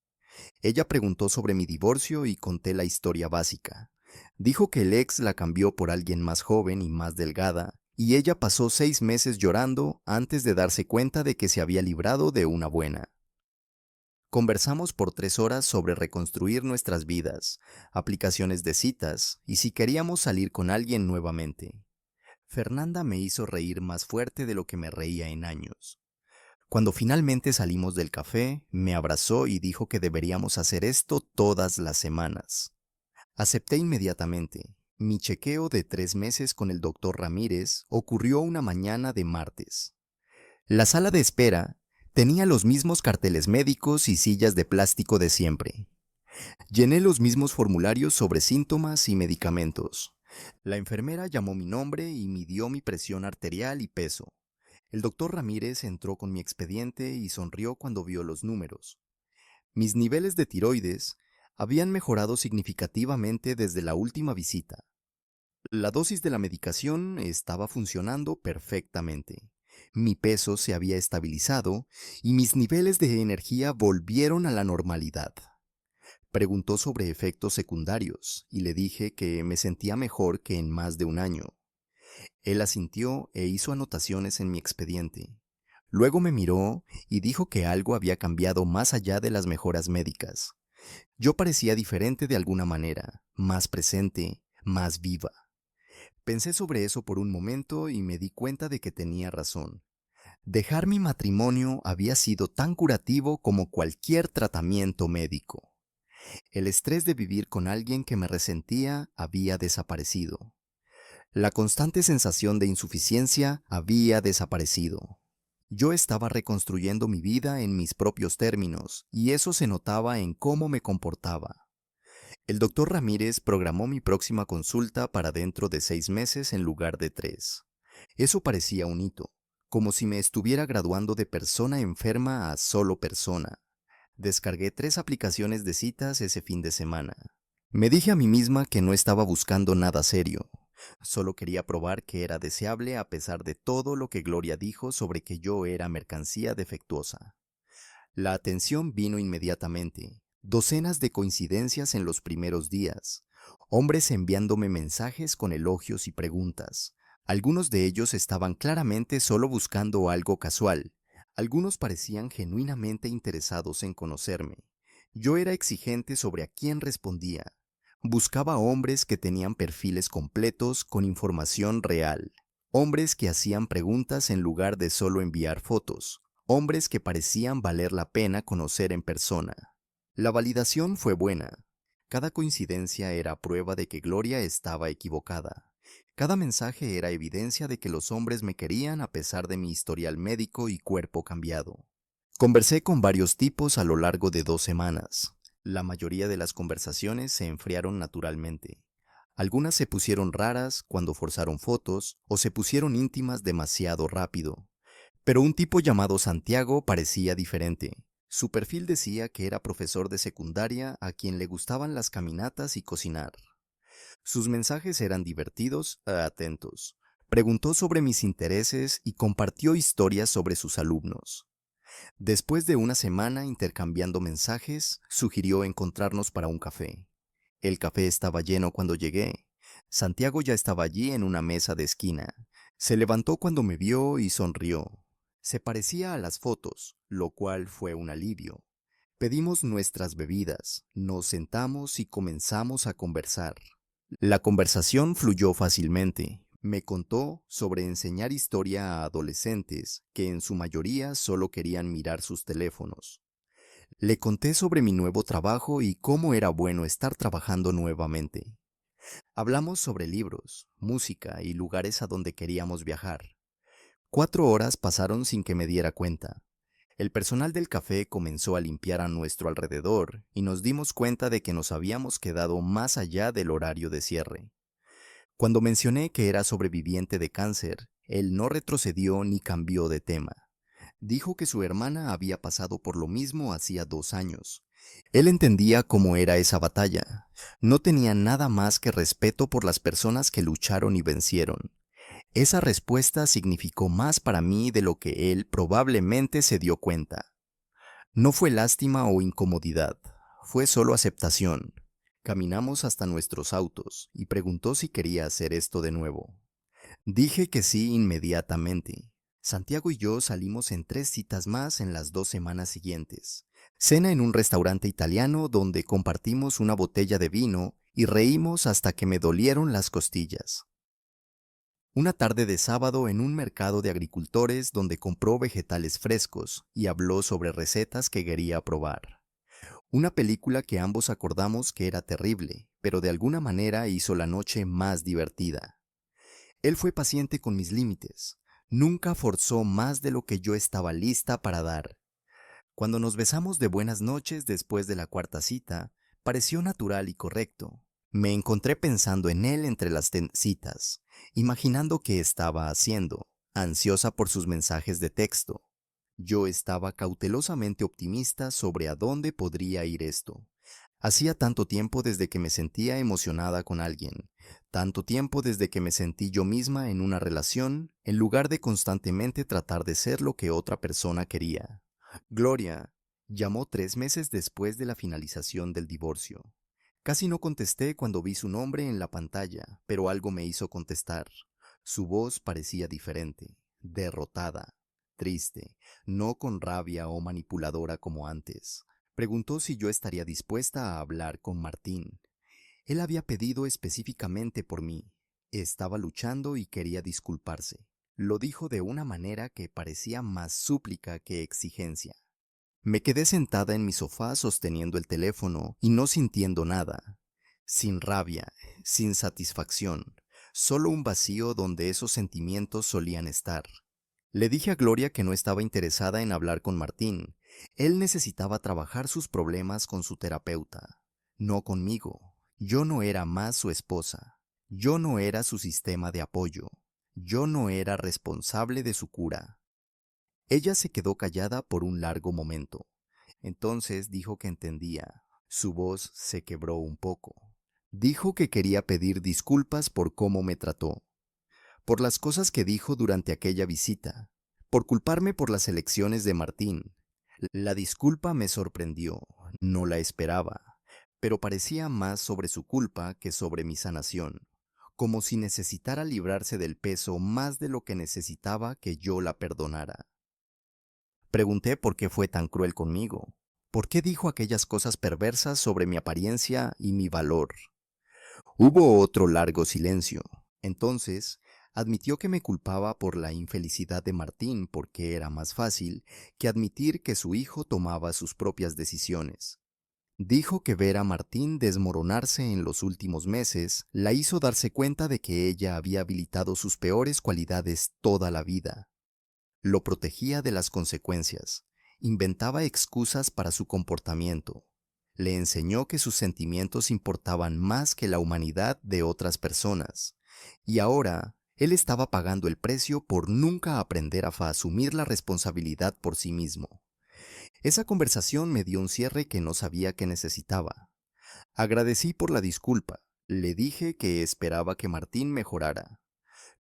Ella preguntó sobre mi divorcio y conté la historia básica. Dijo que el ex la cambió por alguien más joven y más delgada, y ella pasó 6 meses llorando antes de darse cuenta de que se había librado de una buena. Conversamos por 3 horas sobre reconstruir nuestras vidas, aplicaciones de citas y si queríamos salir con alguien nuevamente. Fernanda me hizo reír más fuerte de lo que me reía en años. Cuando finalmente salimos del café, me abrazó y dijo que deberíamos hacer esto todas las semanas. Acepté inmediatamente. Mi chequeo de 3 meses con el doctor Ramírez ocurrió una mañana de martes. La sala de espera tenía los mismos carteles médicos y sillas de plástico de siempre. Llené los mismos formularios sobre síntomas y medicamentos. La enfermera llamó mi nombre y midió mi presión arterial y peso. El doctor Ramírez entró con mi expediente y sonrió cuando vio los números. Mis niveles de tiroides habían mejorado significativamente desde la última visita. La dosis de la medicación estaba funcionando perfectamente. Mi peso se había estabilizado y mis niveles de energía volvieron a la normalidad. Preguntó sobre efectos secundarios y le dije que me sentía mejor que en más de un año. Él asintió e hizo anotaciones en mi expediente. Luego me miró y dijo que algo había cambiado más allá de las mejoras médicas. Yo parecía diferente de alguna manera, más presente, más viva. Pensé sobre eso por un momento y me di cuenta de que tenía razón. Dejar mi matrimonio había sido tan curativo como cualquier tratamiento médico. El estrés de vivir con alguien que me resentía había desaparecido. La constante sensación de insuficiencia había desaparecido. Yo estaba reconstruyendo mi vida en mis propios términos, y eso se notaba en cómo me comportaba. El doctor Ramírez programó mi próxima consulta para dentro de 6 meses en lugar de 3. Eso parecía un hito, como si me estuviera graduando de persona enferma a solo persona. Descargué 3 aplicaciones de citas ese fin de semana. Me dije a mí misma que no estaba buscando nada serio. Solo quería probar que era deseable a pesar de todo lo que Gloria dijo sobre que yo era mercancía defectuosa. La atención vino inmediatamente. Docenas de coincidencias en los primeros días. Hombres enviándome mensajes con elogios y preguntas. Algunos de ellos estaban claramente solo buscando algo casual. Algunos parecían genuinamente interesados en conocerme. Yo era exigente sobre a quién respondía. Buscaba hombres que tenían perfiles completos con información real. Hombres que hacían preguntas en lugar de solo enviar fotos. Hombres que parecían valer la pena conocer en persona. La validación fue buena. Cada coincidencia era prueba de que Gloria estaba equivocada. Cada mensaje era evidencia de que los hombres me querían a pesar de mi historial médico y cuerpo cambiado. Conversé con varios tipos a lo largo de 2 semanas. La mayoría de las conversaciones se enfriaron naturalmente. Algunas se pusieron raras cuando forzaron fotos o se pusieron íntimas demasiado rápido. Pero un tipo llamado Santiago parecía diferente. Su perfil decía que era profesor de secundaria a quien le gustaban las caminatas y cocinar. Sus mensajes eran divertidos e atentos. Preguntó sobre mis intereses y compartió historias sobre sus alumnos. Después de una semana intercambiando mensajes, sugirió encontrarnos para un café. El café estaba lleno cuando llegué. Santiago ya estaba allí en una mesa de esquina. Se levantó cuando me vio y sonrió. Se parecía a las fotos, lo cual fue un alivio. Pedimos nuestras bebidas, nos sentamos y comenzamos a conversar. La conversación fluyó fácilmente. Me contó sobre enseñar historia a adolescentes que en su mayoría solo querían mirar sus teléfonos. Le conté sobre mi nuevo trabajo y cómo era bueno estar trabajando nuevamente. Hablamos sobre libros, música y lugares a donde queríamos viajar. 4 horas pasaron sin que me diera cuenta. El personal del café comenzó a limpiar a nuestro alrededor y nos dimos cuenta de que nos habíamos quedado más allá del horario de cierre. Cuando mencioné que era sobreviviente de cáncer, él no retrocedió ni cambió de tema. Dijo que su hermana había pasado por lo mismo hacía 2 años. Él entendía cómo era esa batalla. No tenía nada más que respeto por las personas que lucharon y vencieron. Esa respuesta significó más para mí de lo que él probablemente se dio cuenta. No fue lástima o incomodidad, fue solo aceptación. Caminamos hasta nuestros autos y preguntó si quería hacer esto de nuevo. Dije que sí inmediatamente. Santiago y yo salimos en 3 citas más en las 2 semanas siguientes. Cena en un restaurante italiano donde compartimos una botella de vino y reímos hasta que me dolieron las costillas. Una tarde de sábado en un mercado de agricultores donde compró vegetales frescos y habló sobre recetas que quería probar. Una película que ambos acordamos que era terrible, pero de alguna manera hizo la noche más divertida. Él fue paciente con mis límites. Nunca forzó más de lo que yo estaba lista para dar. Cuando nos besamos de buenas noches después de la cuarta cita, pareció natural y correcto. Me encontré pensando en él entre las citas, imaginando qué estaba haciendo, ansiosa por sus mensajes de texto. Yo estaba cautelosamente optimista sobre a dónde podría ir esto. Hacía tanto tiempo desde que me sentía emocionada con alguien, tanto tiempo desde que me sentí yo misma en una relación, en lugar de constantemente tratar de ser lo que otra persona quería. Gloria llamó 3 meses después de la finalización del divorcio. Casi no contesté cuando vi su nombre en la pantalla, pero algo me hizo contestar. Su voz parecía diferente, derrotada, triste, no con rabia o manipuladora como antes. Preguntó si yo estaría dispuesta a hablar con Martín. Él había pedido específicamente por mí. Estaba luchando y quería disculparse. Lo dijo de una manera que parecía más súplica que exigencia. Me quedé sentada en mi sofá sosteniendo el teléfono y no sintiendo nada. Sin rabia, sin satisfacción, solo un vacío donde esos sentimientos solían estar. Le dije a Gloria que no estaba interesada en hablar con Martín. Él necesitaba trabajar sus problemas con su terapeuta, no conmigo. Yo no era más su esposa. Yo no era su sistema de apoyo. Yo no era responsable de su cura. Ella se quedó callada por un largo momento. Entonces dijo que entendía. Su voz se quebró un poco. Dijo que quería pedir disculpas por cómo me trató, por las cosas que dijo durante aquella visita, por culparme por las elecciones de Martín. La disculpa me sorprendió, no la esperaba, pero parecía más sobre su culpa que sobre mi sanación, como si necesitara librarse del peso más de lo que necesitaba que yo la perdonara. Pregunté por qué fue tan cruel conmigo, por qué dijo aquellas cosas perversas sobre mi apariencia y mi valor. Hubo otro largo silencio. Entonces, admitió que me culpaba por la infelicidad de Martín porque era más fácil que admitir que su hijo tomaba sus propias decisiones. Dijo que ver a Martín desmoronarse en los últimos meses la hizo darse cuenta de que ella había habilitado sus peores cualidades toda la vida. Lo protegía de las consecuencias, inventaba excusas para su comportamiento. Le enseñó que sus sentimientos importaban más que la humanidad de otras personas. Y ahora, él estaba pagando el precio por nunca aprender a asumir la responsabilidad por sí mismo. Esa conversación me dio un cierre que no sabía que necesitaba. Agradecí por la disculpa. Le dije que esperaba que Martín mejorara.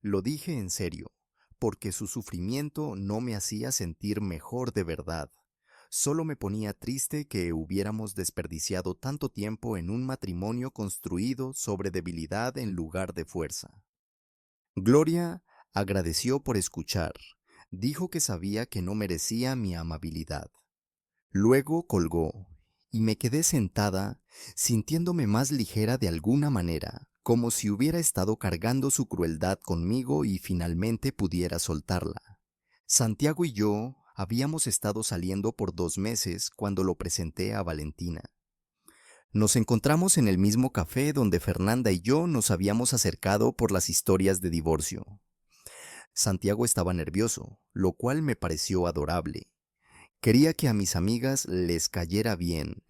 Lo dije en serio, porque su sufrimiento no me hacía sentir mejor de verdad. Solo me ponía triste que hubiéramos desperdiciado tanto tiempo en un matrimonio construido sobre debilidad en lugar de fuerza. Gloria agradeció por escuchar. Dijo que sabía que no merecía mi amabilidad. Luego colgó, y me quedé sentada, sintiéndome más ligera de alguna manera, como si hubiera estado cargando su crueldad conmigo y finalmente pudiera soltarla. Santiago y yo habíamos estado saliendo por 2 meses cuando lo presenté a Valentina. Nos encontramos en el mismo café donde Fernanda y yo nos habíamos acercado por las historias de divorcio. Santiago estaba nervioso, lo cual me pareció adorable. Quería que a mis amigas les cayera bien.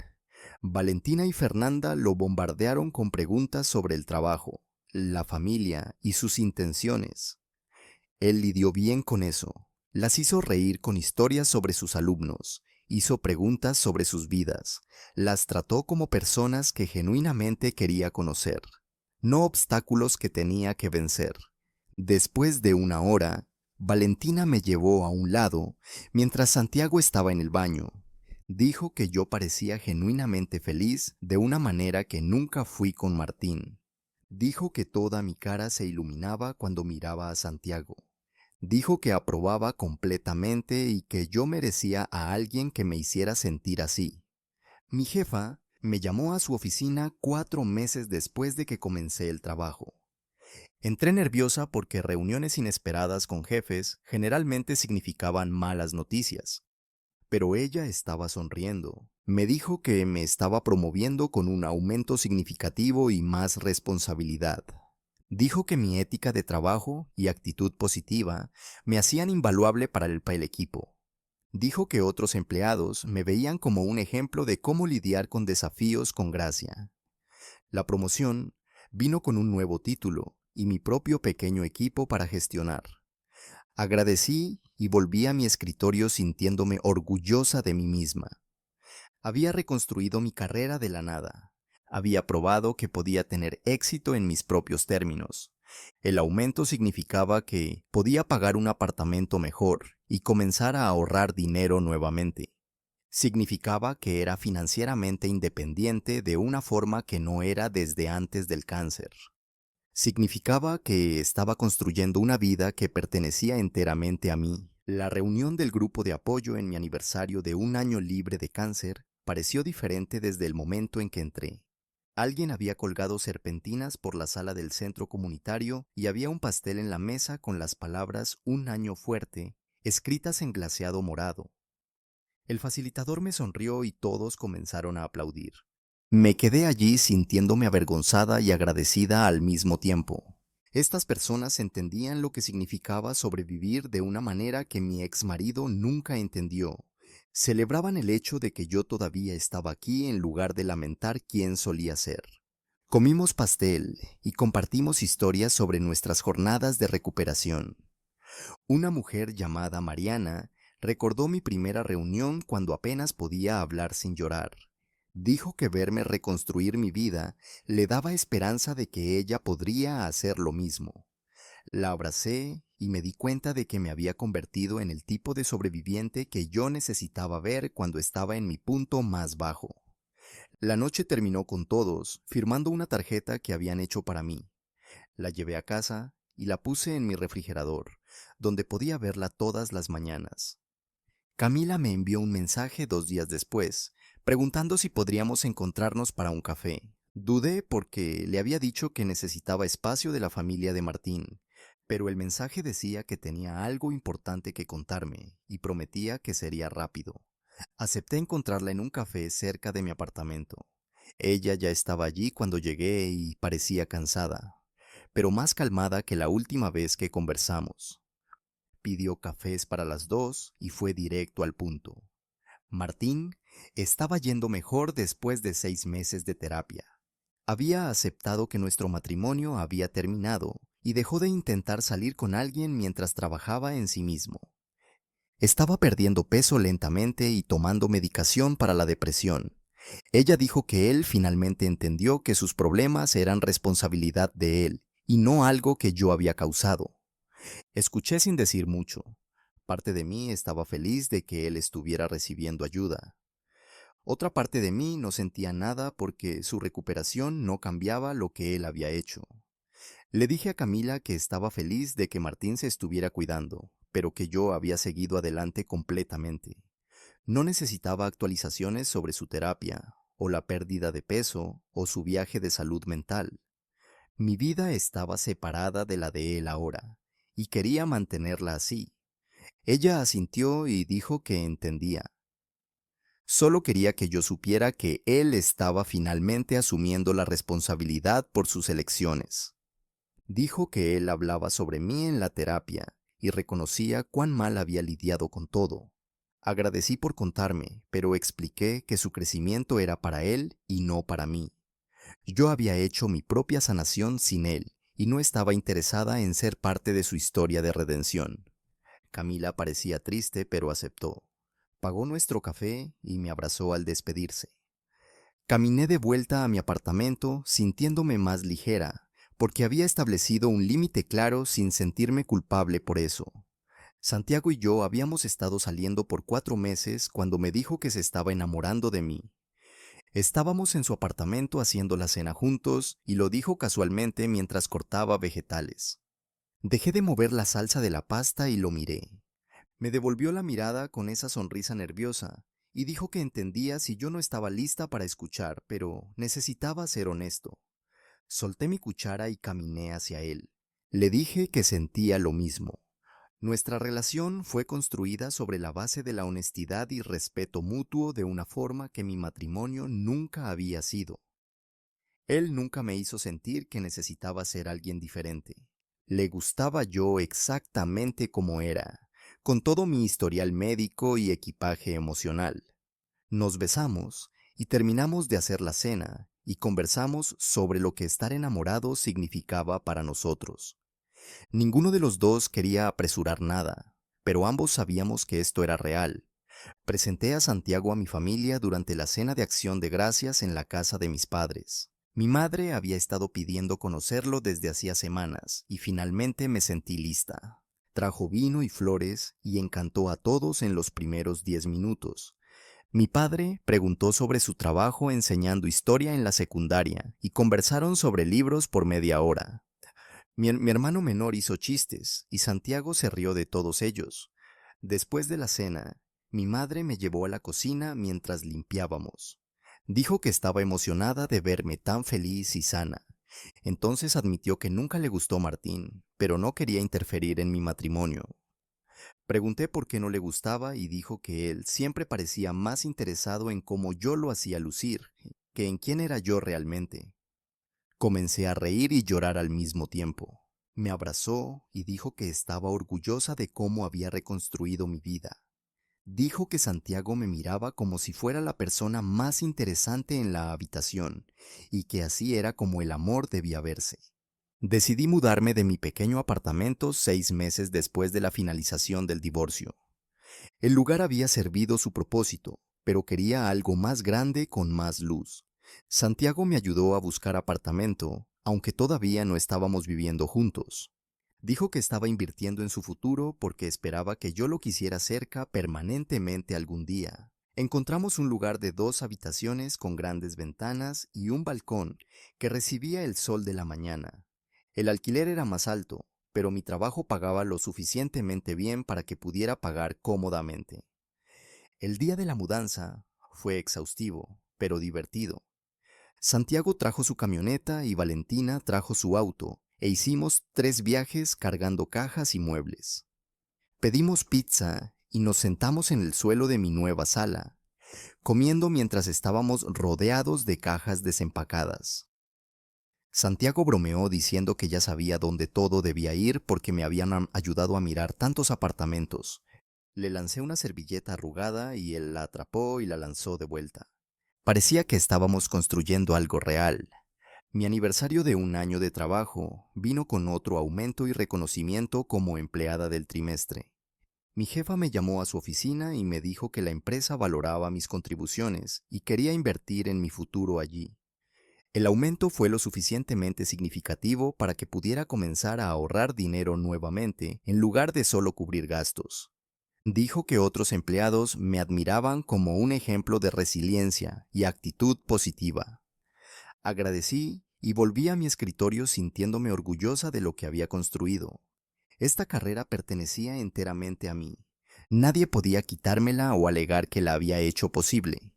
Valentina y Fernanda lo bombardearon con preguntas sobre el trabajo, la familia y sus intenciones. Él lidió bien con eso. Las hizo reír con historias sobre sus alumnos, hizo preguntas sobre sus vidas, las trató como personas que genuinamente quería conocer, no obstáculos que tenía que vencer. Después de una hora, Valentina me llevó a un lado mientras Santiago estaba en el baño. Dijo que yo parecía genuinamente feliz de una manera que nunca fui con Martín. Dijo que toda mi cara se iluminaba cuando miraba a Santiago. Dijo que aprobaba completamente y que yo merecía a alguien que me hiciera sentir así. Mi jefa me llamó a su oficina 4 meses después de que comencé el trabajo. Entré nerviosa porque reuniones inesperadas con jefes generalmente significaban malas noticias. Pero ella estaba sonriendo. Me dijo que me estaba promoviendo con un aumento significativo y más responsabilidad. Dijo que mi ética de trabajo y actitud positiva me hacían invaluable para el equipo. Dijo que otros empleados me veían como un ejemplo de cómo lidiar con desafíos con gracia. La promoción vino con un nuevo título y mi propio pequeño equipo para gestionar. Agradecí y volví a mi escritorio sintiéndome orgullosa de mí misma. Había reconstruido mi carrera de la nada. Había probado que podía tener éxito en mis propios términos. El aumento significaba que podía pagar un apartamento mejor y comenzar a ahorrar dinero nuevamente. Significaba que era financieramente independiente de una forma que no era desde antes del cáncer. Significaba que estaba construyendo una vida que pertenecía enteramente a mí. La reunión del grupo de apoyo en mi aniversario de 1 año libre de cáncer pareció diferente desde el momento en que entré. Alguien había colgado serpentinas por la sala del centro comunitario y había un pastel en la mesa con las palabras "Un año fuerte" escritas en glaseado morado. El facilitador me sonrió y todos comenzaron a aplaudir. Me quedé allí sintiéndome avergonzada y agradecida al mismo tiempo. Estas personas entendían lo que significaba sobrevivir de una manera que mi exmarido nunca entendió. Celebraban el hecho de que yo todavía estaba aquí en lugar de lamentar quién solía ser. Comimos pastel y compartimos historias sobre nuestras jornadas de recuperación. Una mujer llamada Mariana recordó mi primera reunión cuando apenas podía hablar sin llorar. Dijo que verme reconstruir mi vida le daba esperanza de que ella podría hacer lo mismo. La abracé y me di cuenta de que me había convertido en el tipo de sobreviviente que yo necesitaba ver cuando estaba en mi punto más bajo. La noche terminó con todos firmando una tarjeta que habían hecho para mí. La llevé a casa y la puse en mi refrigerador, donde podía verla todas las mañanas. Camila me envió un mensaje 2 días después, preguntando si podríamos encontrarnos para un café. Dudé porque le había dicho que necesitaba espacio de la familia de Martín, pero el mensaje decía que tenía algo importante que contarme y prometía que sería rápido. Acepté encontrarla en un café cerca de mi apartamento. Ella ya estaba allí cuando llegué y parecía cansada, pero más calmada que la última vez que conversamos. Pidió cafés para las dos y fue directo al punto. Martín estaba yendo mejor después de 6 meses de terapia. Había aceptado que nuestro matrimonio había terminado y dejó de intentar salir con alguien mientras trabajaba en sí mismo. Estaba perdiendo peso lentamente y tomando medicación para la depresión. Ella dijo que él finalmente entendió que sus problemas eran responsabilidad de él y no algo que yo había causado. Escuché sin decir mucho. Parte de mí estaba feliz de que él estuviera recibiendo ayuda. Otra parte de mí no sentía nada porque su recuperación no cambiaba lo que él había hecho. Le dije a Camila que estaba feliz de que Martín se estuviera cuidando, pero que yo había seguido adelante completamente. No necesitaba actualizaciones sobre su terapia, o la pérdida de peso, o su viaje de salud mental. Mi vida estaba separada de la de él ahora, y quería mantenerla así. Ella asintió y dijo que entendía. Solo quería que yo supiera que él estaba finalmente asumiendo la responsabilidad por sus elecciones. Dijo que él hablaba sobre mí en la terapia y reconocía cuán mal había lidiado con todo. Agradecí por contarme, pero expliqué que su crecimiento era para él y no para mí. Yo había hecho mi propia sanación sin él y no estaba interesada en ser parte de su historia de redención. Camila parecía triste, pero aceptó. Pagó nuestro café y me abrazó al despedirse. Caminé de vuelta a mi apartamento sintiéndome más ligera, porque había establecido un límite claro sin sentirme culpable por eso. Santiago y yo habíamos estado saliendo por 4 meses cuando me dijo que se estaba enamorando de mí. Estábamos en su apartamento haciendo la cena juntos y lo dijo casualmente mientras cortaba vegetales. Dejé de mover la salsa de la pasta y lo miré. Me devolvió la mirada con esa sonrisa nerviosa y dijo que entendía si yo no estaba lista para escuchar, pero necesitaba ser honesto. Solté mi cuchara y caminé hacia él. Le dije que sentía lo mismo. Nuestra relación fue construida sobre la base de la honestidad y respeto mutuo de una forma que mi matrimonio nunca había sido. Él nunca me hizo sentir que necesitaba ser alguien diferente. Le gustaba yo exactamente como era, con todo mi historial médico y equipaje emocional. Nos besamos y terminamos de hacer la cena y conversamos sobre lo que estar enamorado significaba para nosotros. Ninguno de los dos quería apresurar nada, pero ambos sabíamos que esto era real. Presenté a Santiago a mi familia durante la cena de Acción de Gracias en la casa de mis padres. Mi madre había estado pidiendo conocerlo desde hacía semanas y finalmente me sentí lista. Trajo vino y flores y encantó a todos en los primeros 10 minutos. Mi padre preguntó sobre su trabajo enseñando historia en la secundaria y conversaron sobre libros por media hora. Mi hermano menor hizo chistes y Santiago se rió de todos ellos. Después de la cena, mi madre me llevó a la cocina mientras limpiábamos. Dijo que estaba emocionada de verme tan feliz y sana. Entonces admitió que nunca le gustó Martín, pero no quería interferir en mi matrimonio. Pregunté por qué no le gustaba y dijo que él siempre parecía más interesado en cómo yo lo hacía lucir que en quién era yo realmente. Comencé a reír y llorar al mismo tiempo. Me abrazó y dijo que estaba orgullosa de cómo había reconstruido mi vida. Dijo que Santiago me miraba como si fuera la persona más interesante en la habitación y que así era como el amor debía verse. Decidí mudarme de mi pequeño apartamento 6 meses después de la finalización del divorcio. El lugar había servido su propósito, pero quería algo más grande con más luz. Santiago me ayudó a buscar apartamento, aunque todavía no estábamos viviendo juntos. Dijo que estaba invirtiendo en su futuro porque esperaba que yo lo quisiera cerca permanentemente algún día. Encontramos un lugar de 2 habitaciones con grandes ventanas y un balcón que recibía el sol de la mañana. El alquiler era más alto, pero mi trabajo pagaba lo suficientemente bien para que pudiera pagar cómodamente. El día de la mudanza fue exhaustivo, pero divertido. Santiago trajo su camioneta y Valentina trajo su auto, e hicimos 3 viajes cargando cajas y muebles. Pedimos pizza y nos sentamos en el suelo de mi nueva sala, comiendo mientras estábamos rodeados de cajas desempacadas. Santiago bromeó diciendo que ya sabía dónde todo debía ir porque me habían ayudado a mirar tantos apartamentos. Le lancé una servilleta arrugada y él la atrapó y la lanzó de vuelta. Parecía que estábamos construyendo algo real. Mi aniversario de 1 año de trabajo vino con otro aumento y reconocimiento como empleada del trimestre. Mi jefa me llamó a su oficina y me dijo que la empresa valoraba mis contribuciones y quería invertir en mi futuro allí. El aumento fue lo suficientemente significativo para que pudiera comenzar a ahorrar dinero nuevamente en lugar de solo cubrir gastos. Dijo que otros empleados me admiraban como un ejemplo de resiliencia y actitud positiva. Agradecí y volví a mi escritorio sintiéndome orgullosa de lo que había construido. Esta carrera pertenecía enteramente a mí. Nadie podía quitármela o alegar que la había hecho posible.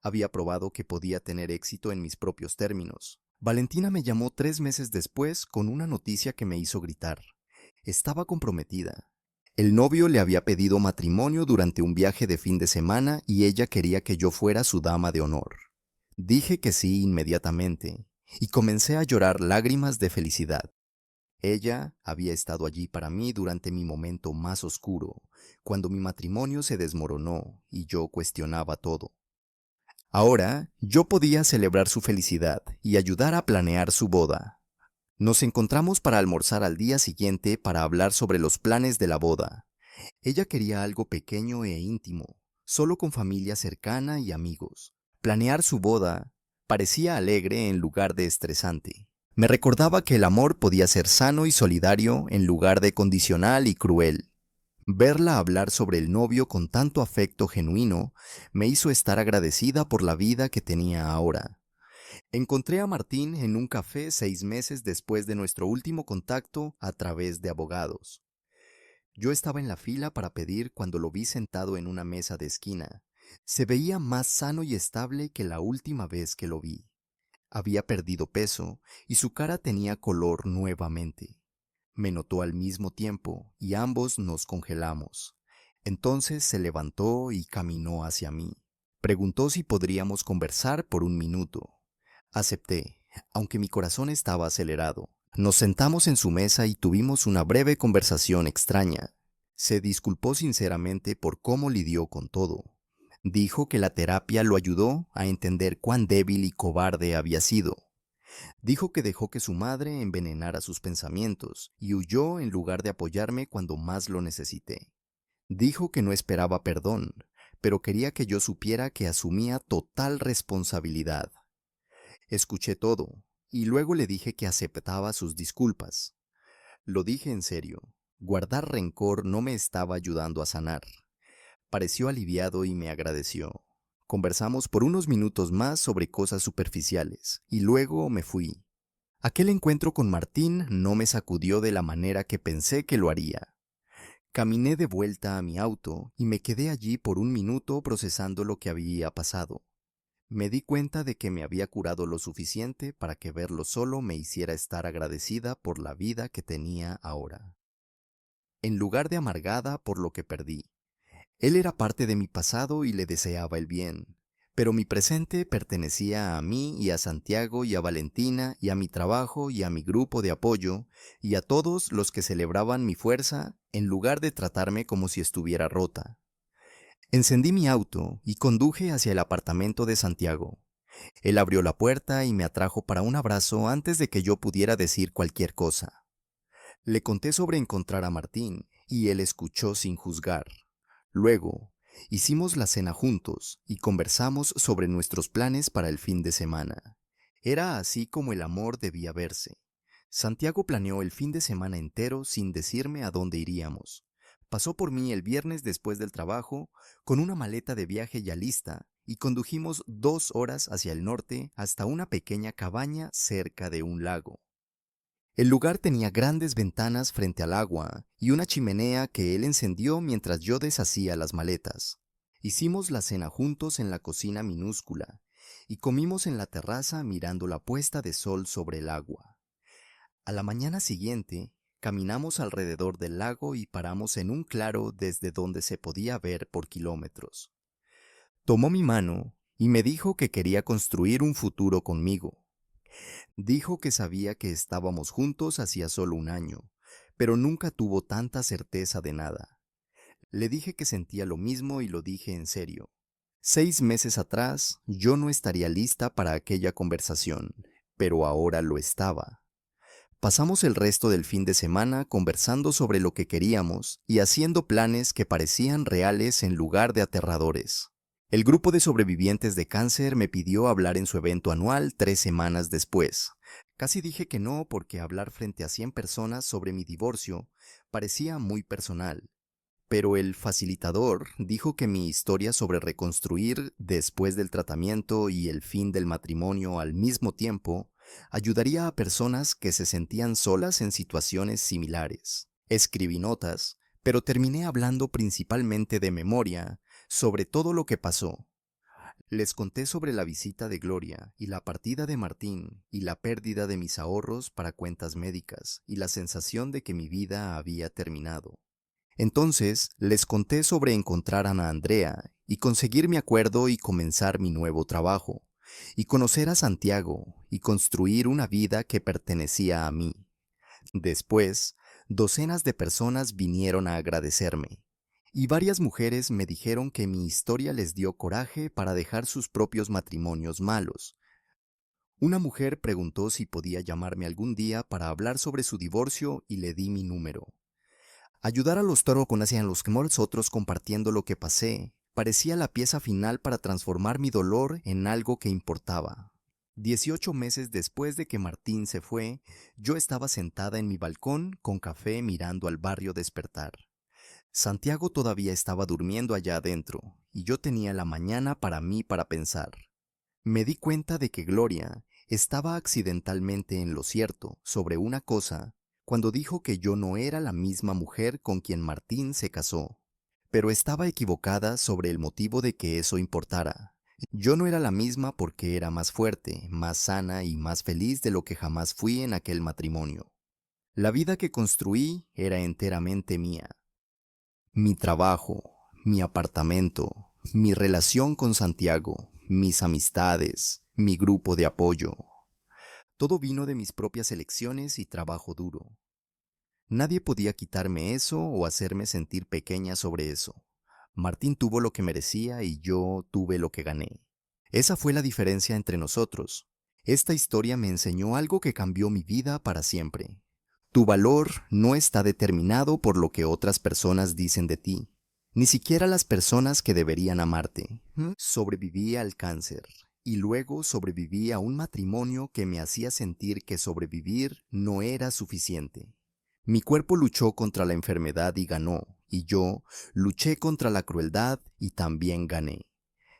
Había probado que podía tener éxito en mis propios términos. Valentina me llamó 3 meses después con una noticia que me hizo gritar. Estaba comprometida. El novio le había pedido matrimonio durante un viaje de fin de semana y ella quería que yo fuera su dama de honor. Dije que sí inmediatamente y comencé a llorar lágrimas de felicidad. Ella había estado allí para mí durante mi momento más oscuro, cuando mi matrimonio se desmoronó y yo cuestionaba todo. Ahora yo podía celebrar su felicidad y ayudar a planear su boda. Nos encontramos para almorzar al día siguiente para hablar sobre los planes de la boda. Ella quería algo pequeño e íntimo, solo con familia cercana y amigos. Planear su boda parecía alegre en lugar de estresante. Me recordaba que el amor podía ser sano y solidario en lugar de condicional y cruel. Verla hablar sobre el novio con tanto afecto genuino me hizo estar agradecida por la vida que tenía ahora. Encontré a Martín en un café 6 meses después de nuestro último contacto a través de abogados. Yo estaba en la fila para pedir cuando lo vi sentado en una mesa de esquina. Se veía más sano y estable que la última vez que lo vi. Había perdido peso y su cara tenía color nuevamente. Me notó al mismo tiempo y ambos nos congelamos. Entonces se levantó y caminó hacia mí. Preguntó si podríamos conversar por un minuto. Acepté, aunque mi corazón estaba acelerado. Nos sentamos en su mesa y tuvimos una breve conversación extraña. Se disculpó sinceramente por cómo lidió con todo. Dijo que la terapia lo ayudó a entender cuán débil y cobarde había sido. Dijo que dejó que su madre envenenara sus pensamientos y huyó en lugar de apoyarme cuando más lo necesité. Dijo que no esperaba perdón, pero quería que yo supiera que asumía total responsabilidad. Escuché todo, y luego le dije que aceptaba sus disculpas. Lo dije en serio. Guardar rencor no me estaba ayudando a sanar. Pareció aliviado y me agradeció. Conversamos por unos minutos más sobre cosas superficiales, y luego me fui. Aquel encuentro con Martín no me sacudió de la manera que pensé que lo haría. Caminé de vuelta a mi auto y me quedé allí por un minuto procesando lo que había pasado. Me di cuenta de que me había curado lo suficiente para que verlo solo me hiciera estar agradecida por la vida que tenía ahora, en lugar de amargada por lo que perdí. Él era parte de mi pasado y le deseaba el bien, pero mi presente pertenecía a mí y a Santiago y a Valentina y a mi trabajo y a mi grupo de apoyo y a todos los que celebraban mi fuerza en lugar de tratarme como si estuviera rota. Encendí mi auto y conduje hacia el apartamento de Santiago. Él abrió la puerta y me atrajo para un abrazo antes de que yo pudiera decir cualquier cosa. Le conté sobre encontrar a Martín y él escuchó sin juzgar. Luego, hicimos la cena juntos y conversamos sobre nuestros planes para el fin de semana. Era así como el amor debía verse. Santiago planeó el fin de semana entero sin decirme a dónde iríamos. Pasó por mí el viernes después del trabajo con una maleta de viaje ya lista y condujimos 2 horas hacia el norte hasta una pequeña cabaña cerca de un lago. El lugar tenía grandes ventanas frente al agua y una chimenea que él encendió mientras yo deshacía las maletas. Hicimos la cena juntos en la cocina minúscula y comimos en la terraza mirando la puesta de sol sobre el agua. A la mañana siguiente, caminamos alrededor del lago y paramos en un claro desde donde se podía ver por kilómetros. Tomó mi mano y me dijo que quería construir un futuro conmigo. Dijo que sabía que estábamos juntos hacía solo un año, pero nunca tuvo tanta certeza de nada. Le dije que sentía lo mismo y lo dije en serio. 6 meses atrás yo no estaría lista para aquella conversación, pero ahora lo estaba. Pasamos el resto del fin de semana conversando sobre lo que queríamos y haciendo planes que parecían reales en lugar de aterradores. El grupo de sobrevivientes de cáncer me pidió hablar en su evento anual 3 semanas después. Casi dije que no porque hablar frente a 100 personas sobre mi divorcio parecía muy personal, pero el facilitador dijo que mi historia sobre reconstruir después del tratamiento y el fin del matrimonio al mismo tiempo ayudaría a personas que se sentían solas en situaciones similares. Escribí notas, pero terminé hablando principalmente de memoria sobre todo lo que pasó. Les conté sobre la visita de Gloria y la partida de Martín y la pérdida de mis ahorros para cuentas médicas y la sensación de que mi vida había terminado. Entonces les conté sobre encontrar a Ana Andrea y conseguir mi acuerdo y comenzar mi nuevo trabajo, y conocer a Santiago y construir una vida que pertenecía a mí. Después, docenas de personas vinieron a agradecerme, y varias mujeres me dijeron que mi historia les dio coraje para dejar sus propios matrimonios malos. Una mujer preguntó si podía llamarme algún día para hablar sobre su divorcio y le di mi número. Ayudar a los toro con hacia los que otros compartiendo lo que pasé parecía la pieza final para transformar mi dolor en algo que importaba. 18 meses después de que Martín se fue, yo estaba sentada en mi balcón con café mirando al barrio despertar. Santiago todavía estaba durmiendo allá adentro, y yo tenía la mañana para mí para pensar. Me di cuenta de que Gloria estaba accidentalmente en lo cierto sobre una cosa cuando dijo que yo no era la misma mujer con quien Martín se casó, pero estaba equivocada sobre el motivo de que eso importara. Yo no era la misma porque era más fuerte, más sana y más feliz de lo que jamás fui en aquel matrimonio. La vida que construí era enteramente mía. Mi trabajo, mi apartamento, mi relación con Santiago, mis amistades, mi grupo de apoyo. Todo vino de mis propias elecciones y trabajo duro. Nadie podía quitarme eso o hacerme sentir pequeña sobre eso. Martín tuvo lo que merecía y yo tuve lo que gané. Esa fue la diferencia entre nosotros. Esta historia me enseñó algo que cambió mi vida para siempre. Tu valor no está determinado por lo que otras personas dicen de ti, ni siquiera las personas que deberían amarte. Sobreviví al cáncer y luego sobreviví a un matrimonio que me hacía sentir que sobrevivir no era suficiente. Mi cuerpo luchó contra la enfermedad y ganó, y yo luché contra la crueldad y también gané.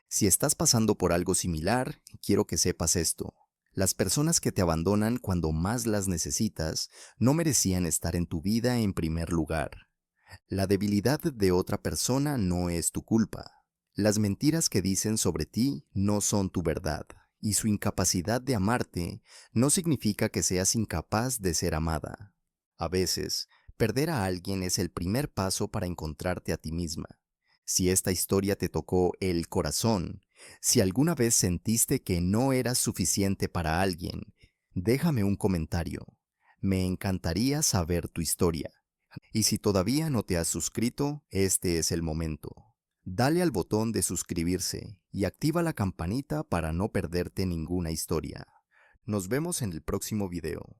Si estás pasando por algo similar, quiero que sepas esto. Las personas que te abandonan cuando más las necesitas no merecían estar en tu vida en primer lugar. La debilidad de otra persona no es tu culpa. Las mentiras que dicen sobre ti no son tu verdad, y su incapacidad de amarte no significa que seas incapaz de ser amada. A veces, perder a alguien es el primer paso para encontrarte a ti misma. Si esta historia te tocó el corazón, si alguna vez sentiste que no eras suficiente para alguien, déjame un comentario. Me encantaría saber tu historia. Y si todavía no te has suscrito, este es el momento. Dale al botón de suscribirse y activa la campanita para no perderte ninguna historia. Nos vemos en el próximo video.